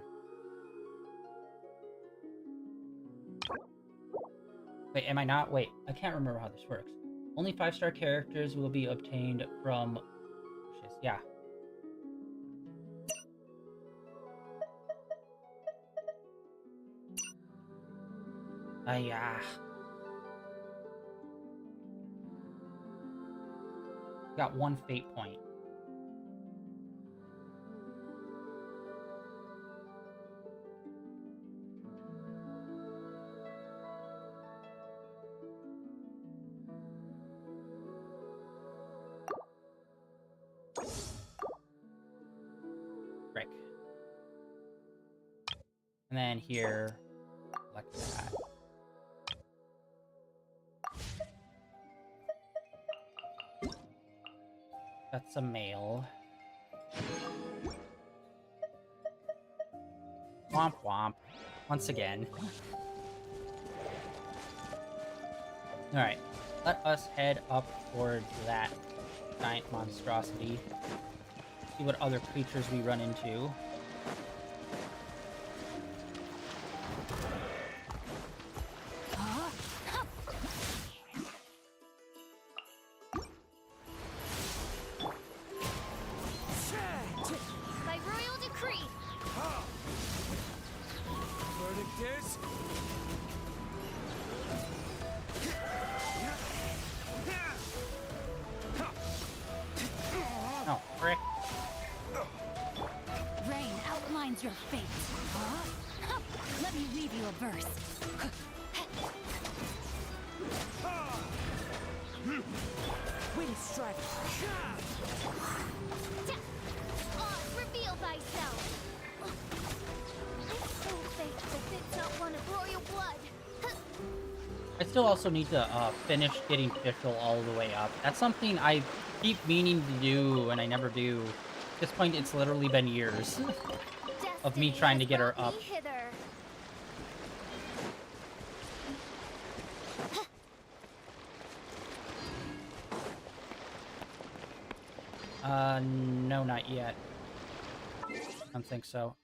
Wait, am I not? Wait, I can't remember how this works. Only 5-star characters will be obtained from... yeah. Got 1 fate point. Frick. And then here, select that. That's a male. Womp womp. Once again. Alright. Let us head up towards that giant monstrosity. See what other creatures we run into. Oh, frick. Rain outlines your fate. Huh? Let me read you a verse. Witty strike. Reveal thyself. This soul faithful fits not one of royal blood. I still also need to finish getting Fischl all the way up. That's something I keep meaning to do, and I never do. At this point, it's literally been years of me trying to get her up. No, not yet. I don't think so.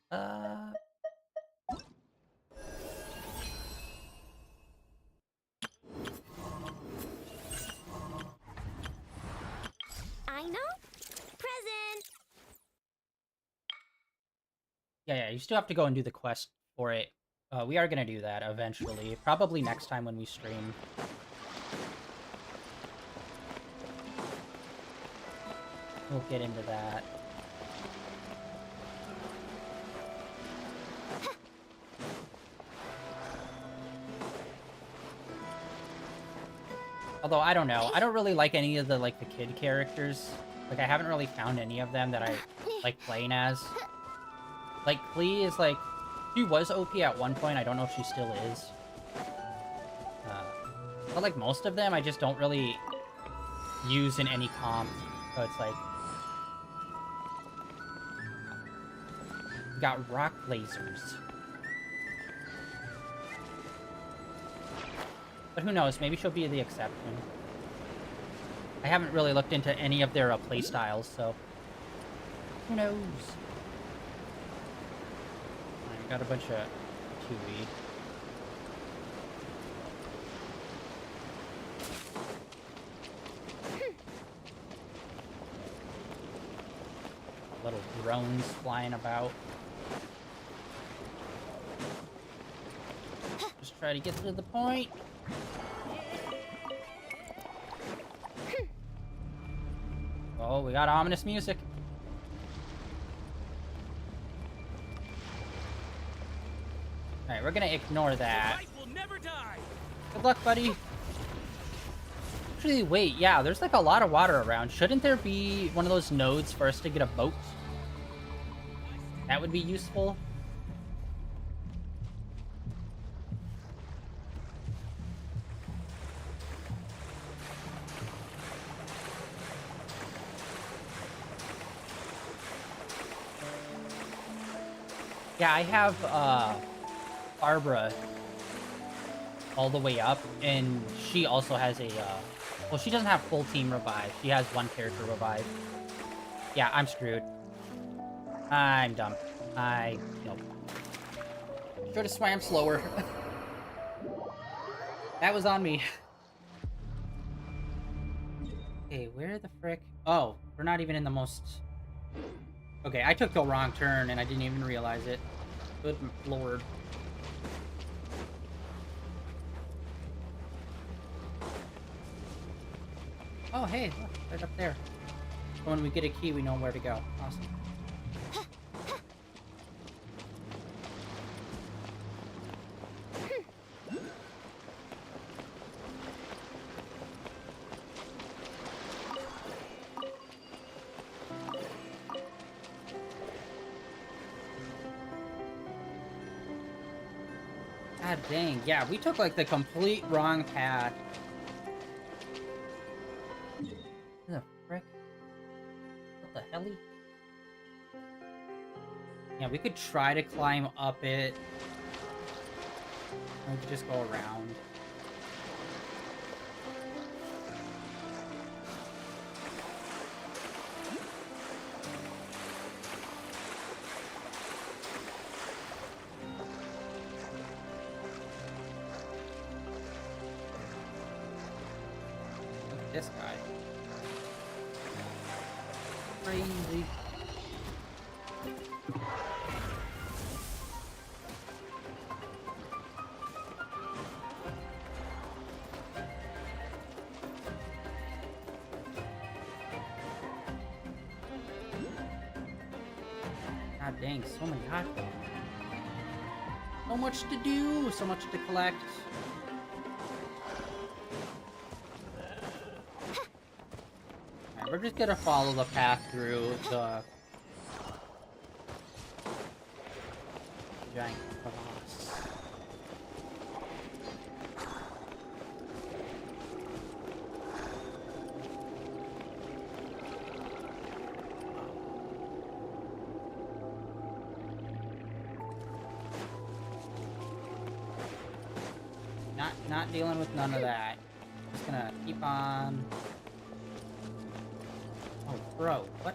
Yeah, you still have to go and do the quest for it. We are gonna do that eventually. Probably next time when we stream. We'll get into that. Although, I don't know. I don't really like any of the, like, the kid characters. Like, I haven't really found any of them that I like playing as. Like, Klee is, like... She was OP at one point. I don't know if she still is. But, like, most of them, I just don't really use in any comp. So it's like... Got rock lasers. But who knows? Maybe she'll be the exception. I haven't really looked into any of their playstyles, so... Who knows? Got a bunch of 2E. Little drones flying about. Just try to get to the point. Oh, we got ominous music. Alright, we're gonna ignore that. Good luck, buddy. Actually, wait, yeah, there's like a lot of water around. Shouldn't there be one of those nodes for us to get a boat? That would be useful. Yeah, I have, Barbara all the way up, and she also has a, well, she doesn't have full team revive. She has one character revive. Yeah, I'm screwed. I'm dumb. Nope. Should've swam slower. That was on me. Okay, where the frick? Oh, we're not even in the most... Okay, I took the wrong turn and I didn't even realize it. Good lord. Oh, hey, look, right up there. When we get a key, we know where to go. Awesome. God dang, yeah, we took like the complete wrong path. What the frick? What the helly? Yeah, we could try to climb up it. Or we could just go around. This guy. Crazy. God dang, so many hot dogs. So much to do, so much to collect. We're just gonna follow the path through the giant crevasse. Not dealing with none of that. Just gonna keep on. Oh, bro, what?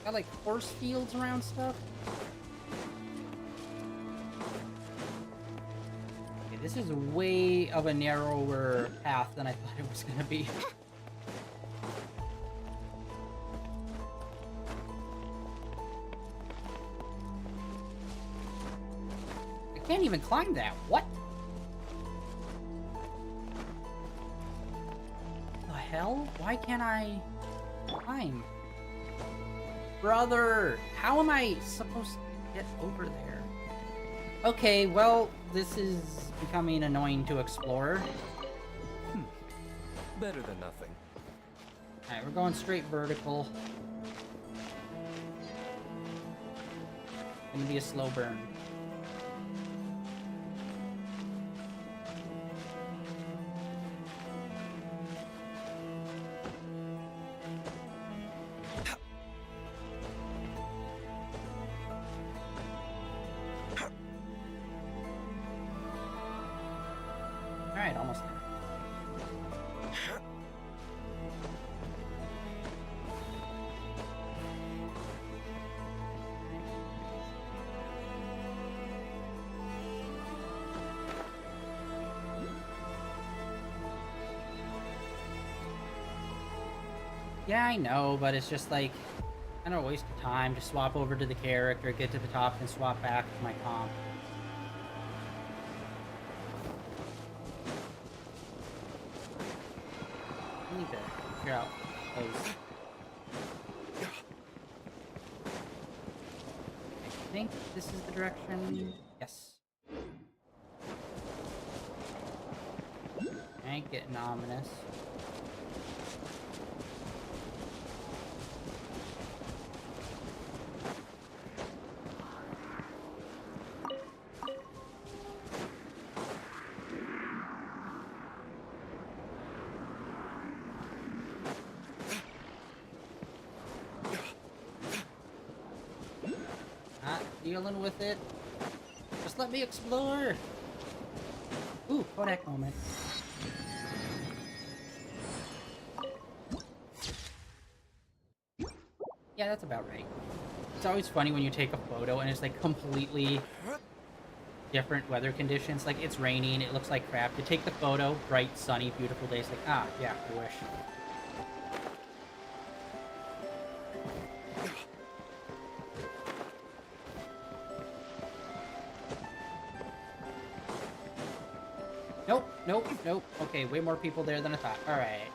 Got like force fields around stuff? Okay, this is way of a narrower path than I thought it was gonna be. I can't even climb that. What? Hell? Why can't I climb? Brother, how am I supposed to get over there? Okay, well, this is becoming annoying to explore. Better than nothing. Alright, we're going straight vertical. Gonna be a slow burn. Alright, almost there. Yeah, I know, but it's just like I don't waste time to swap over to the character, get to the top, and swap back to my comp. I need to figure out those. I think this is the direction. Yes. Ain't getting ominous. Not dealing with it. Just let me explore. Ooh, Kodak moment. Yeah, that's about right. It's always funny when you take a photo and it's like completely different weather conditions. Like it's raining, it looks like crap. You take the photo, bright, sunny, beautiful day. It's like, ah, yeah, I wish. Nope, nope, nope. Okay, way more people there than I thought. Alright.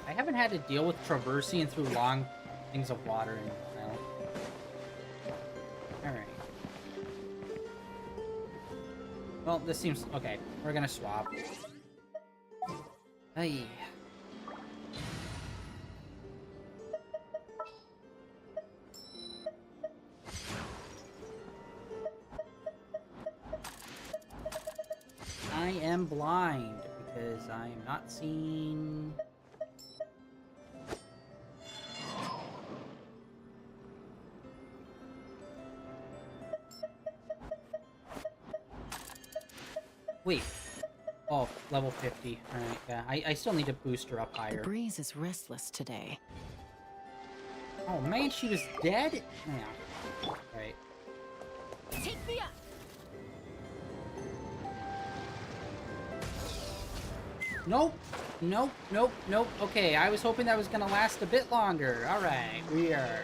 I haven't had to deal with traversing through long things of water in a while. Alright. Well, this seems... Okay, we're gonna swap. Hey. I am blind because I am not seeing... Wait. Oh, level 50. Alright, yeah. I still need to boost her up higher. The breeze is restless today. Oh man, she was dead? Yeah. Right. Take me up. Nope. Nope, nope, nope. Okay, I was hoping that was gonna last a bit longer. Alright, we are...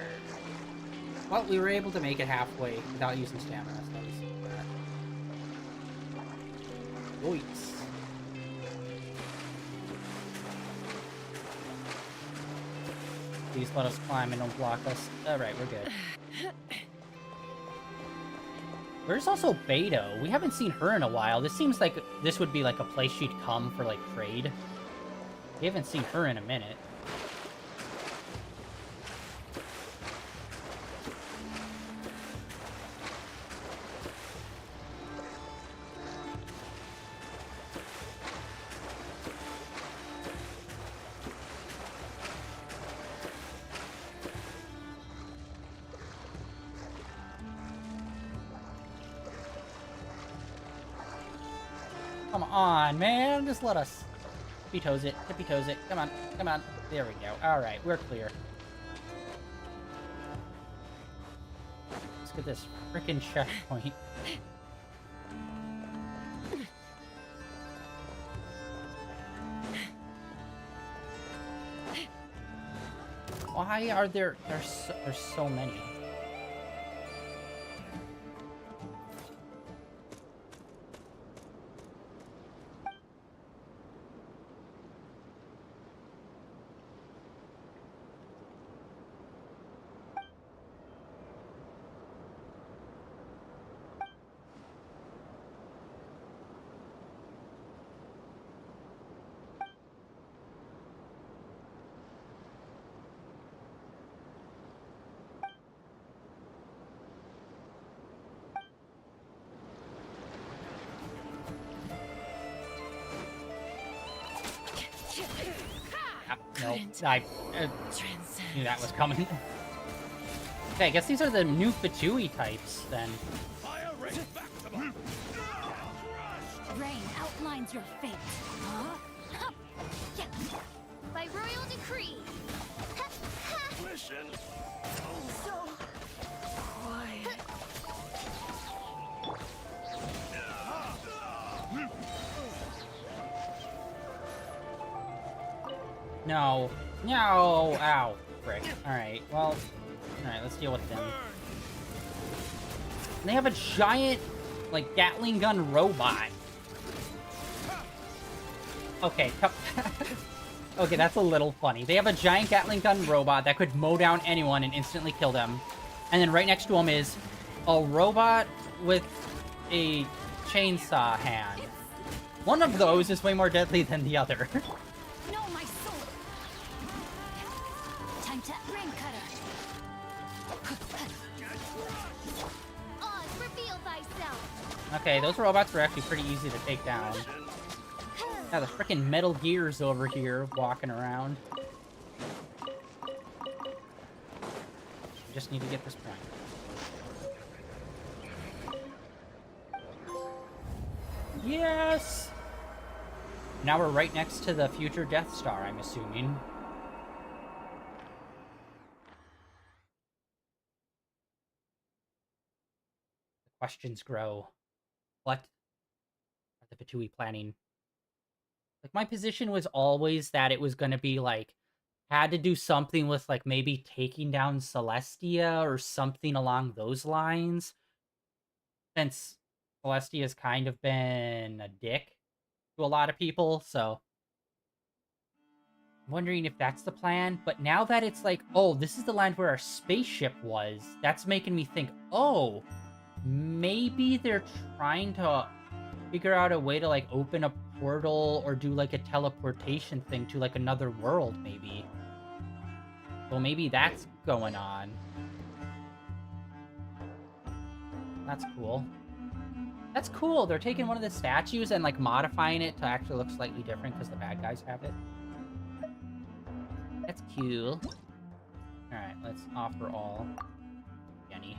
Well, we were able to make it halfway without using stamina, so that was... Yoinks. Please let us climb and don't block us. Alright, we're good. Where's also Beto? We haven't seen her in a while. This seems like this would be like a place she'd come for like trade. We haven't seen her in a minute. Come on, man. Just let us tippy-toes it. Tippy-toes it. Come on. Come on. There we go. Alright, we're clear. Let's get this frickin' checkpoint. Why are there's so many? No, I knew that was coming. Okay, I guess these are the new Fatui types, then. Rain outlines your fate. Huh? By royal decree. Listen. So quiet. No. No! Ow. Frick. Alright, well... Alright, let's deal with them. And they have a giant, like, Gatling gun robot. Okay, okay, that's a little funny. They have a giant Gatling gun robot that could mow down anyone and instantly kill them. And then right next to him is a robot with a chainsaw hand. One of those is way more deadly than the other. No, my sword. Time to ring cutter. Oz, reveal thyself. Okay, those robots were actually pretty easy to take down. Yeah, the freaking Metal Gears over here walking around. Just need to get this point. Yes! Now we're right next to the future Death Star, I'm assuming. The questions grow. What are the Fatui planning? Like, my position was always that it was gonna be, like, had to do something with, like, maybe taking down Celestia or something along those lines. Since Celestia's kind of been a dick to a lot of people, so... I'm wondering if that's the plan, but now that it's like, oh, this is the land where our spaceship was, that's making me think, oh, maybe they're trying to figure out a way to, like, open a portal or do, like, a teleportation thing to, like, another world, maybe. Well, maybe that's going on. That's cool. That's cool. They're taking one of the statues and, like, modifying it to actually look slightly different because the bad guys have it. That's cool. Alright, let's offer all. Jenny.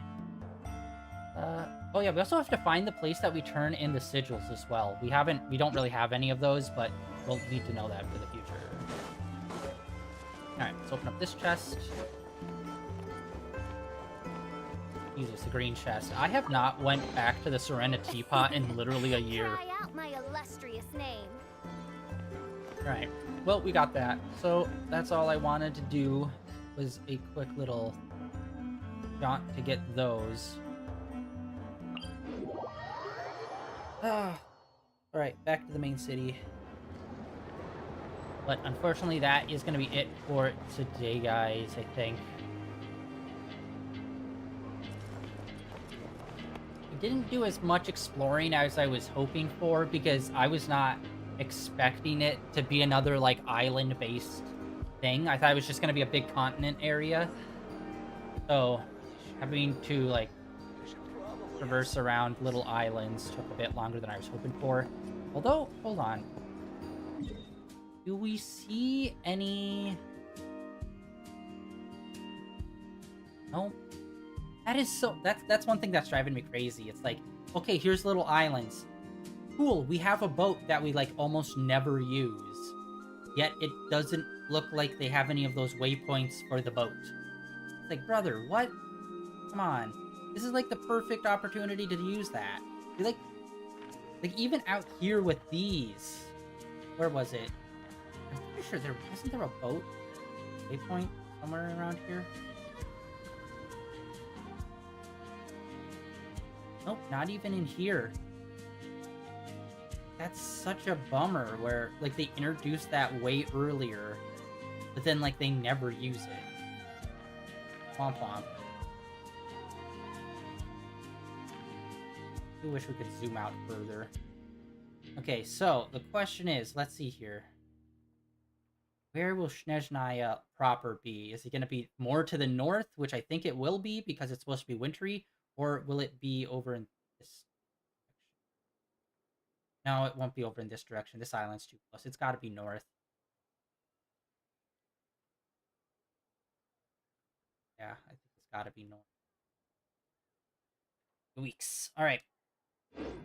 Oh yeah, we also have to find the place that we turn in the sigils as well. We don't really have any of those, but we'll need to know that for the future. Alright, let's open up this chest. Jesus, the green chest. I have not went back to the Serenity Pot in literally a year. Try out my illustrious name. Alright, well, we got that. So, that's all I wanted to do, was a quick little jaunt to get those. Alright, back to the main city. But unfortunately, that is going to be it for today, guys, I think. I didn't do as much exploring as I was hoping for, because I was not expecting it to be another, like, island-based thing. I thought it was just going to be a big continent area. So, having to, like, traverse around little islands took a bit longer than I was hoping for. Although, hold on. Do we see any... No. That is so... That's one thing that's driving me crazy. It's like, okay, here's little islands. Cool, we have a boat that we, like, almost never use. Yet it doesn't look like they have any of those waypoints for the boat. It's like, brother, what? Come on. This is, like, the perfect opportunity to use that. You're like, even out here with these... Where was it? I'm pretty sure wasn't there a boat waypoint somewhere around here? Nope, not even in here. That's such a bummer, where, like, they introduced that way earlier, but then, like, they never use it. Womp womp. I wish we could zoom out further. Okay, so, the question is, let's see here. Where will Snezhnaya proper be? Is it going to be more to the north, which I think it will be, because it's supposed to be wintry, or will it be over in this... No, it won't be over in this direction. This island's too close. It's got to be north. Yeah, I think it's got to be north. Weeks. All right.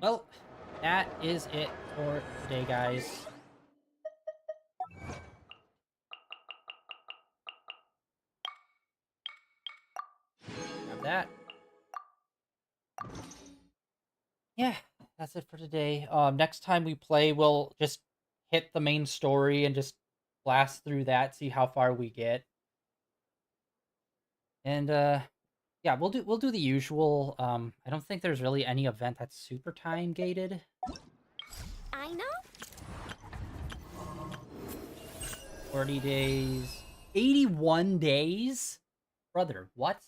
Well, that is it for today, guys. Grab that. Yeah, that's it for today. Next time we play, we'll just hit the main story and just blast through that, see how far we get. And yeah, we'll do the usual. I don't think there's really any event that's super time gated. I know. 40 days. 81 days? Brother, what?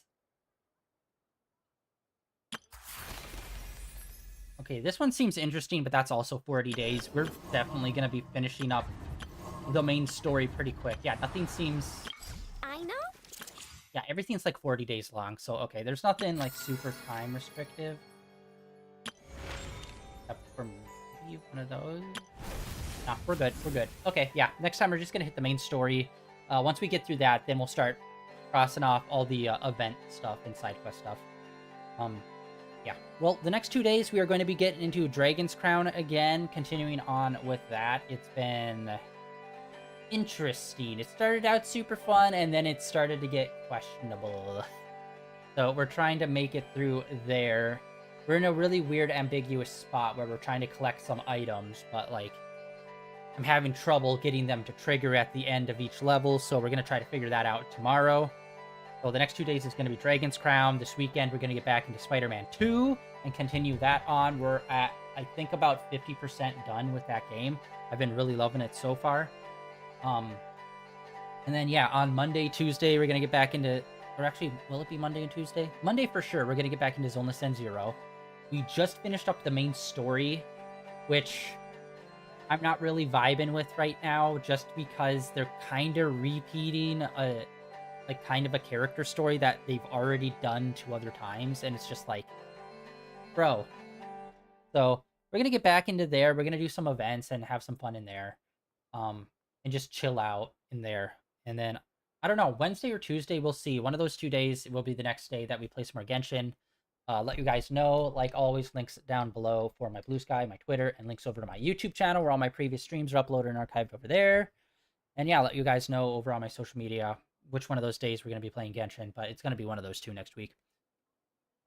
Okay, this one seems interesting, but that's also 40 days. We're definitely going to be finishing up the main story pretty quick. Yeah, nothing seems... I know. Yeah, everything's like 40 days long, so okay, there's nothing like super time restrictive. Except for maybe one of those. Nah, we're good, we're good. Okay, yeah, next time we're just gonna hit the main story. Once we get through that, then we'll start crossing off all the event stuff and side quest stuff. Yeah. Well, the next 2 days we are going to be getting into Dragon's Crown again, continuing on with that. It's been interesting. It started out super fun, and then it started to get questionable. So we're trying to make it through there. We're in a really weird, ambiguous spot where we're trying to collect some items, but, like, I'm having trouble getting them to trigger at the end of each level, so we're going to try to figure that out tomorrow. So the next 2 days is going to be Dragon's Crown. This weekend, we're going to get back into Spider-Man 2 and continue that on. We're at, I think, about 50% done with that game. I've been really loving it so far. And then, yeah, on Monday, Tuesday, we're going to get back into... Or actually, will it be Monday and Tuesday? Monday for sure. We're going to get back into Zoneless End Zero. We just finished up the main story, which I'm not really vibing with right now, just because they're kind of repeating a... like kind of a character story that they've already done 2 other times, and it's just like, bro. So we're gonna get back into there. We're gonna do some events and have some fun in there, and just chill out in there. And then I don't know, Wednesday or Tuesday, we'll see. One of those 2 days will be the next day that we play some more Genshin. Let you guys know, like always, links down below for my Blue Sky, my Twitter, and links over to my YouTube channel where all my previous streams are uploaded and archived over there. And yeah, let you guys know over on my social media which one of those days we're going to be playing Genshin, but it's going to be one of those 2 next week.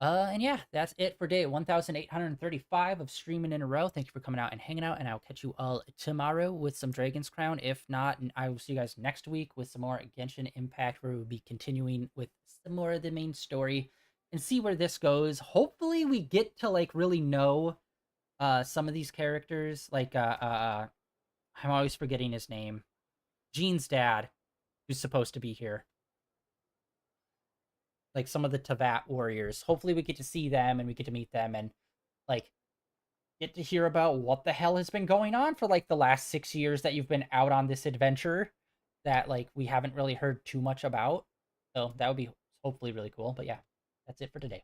And yeah, that's it for day 1835 of streaming in a row. Thank you for coming out and hanging out, and I'll catch you all tomorrow with some Dragon's Crown. If not, I will see you guys next week with some more Genshin Impact, where we'll be continuing with some more of the main story and see where this goes. Hopefully we get to, like, really know some of these characters. Like, I'm always forgetting his name. Jean's dad, who's supposed to be here. Like some of the Tavat warriors. Hopefully we get to see them and we get to meet them and, like, get to hear about what the hell has been going on for, like, the last 6 years that you've been out on this adventure that, like, we haven't really heard too much about. So that would be hopefully really cool. But yeah, that's it for today.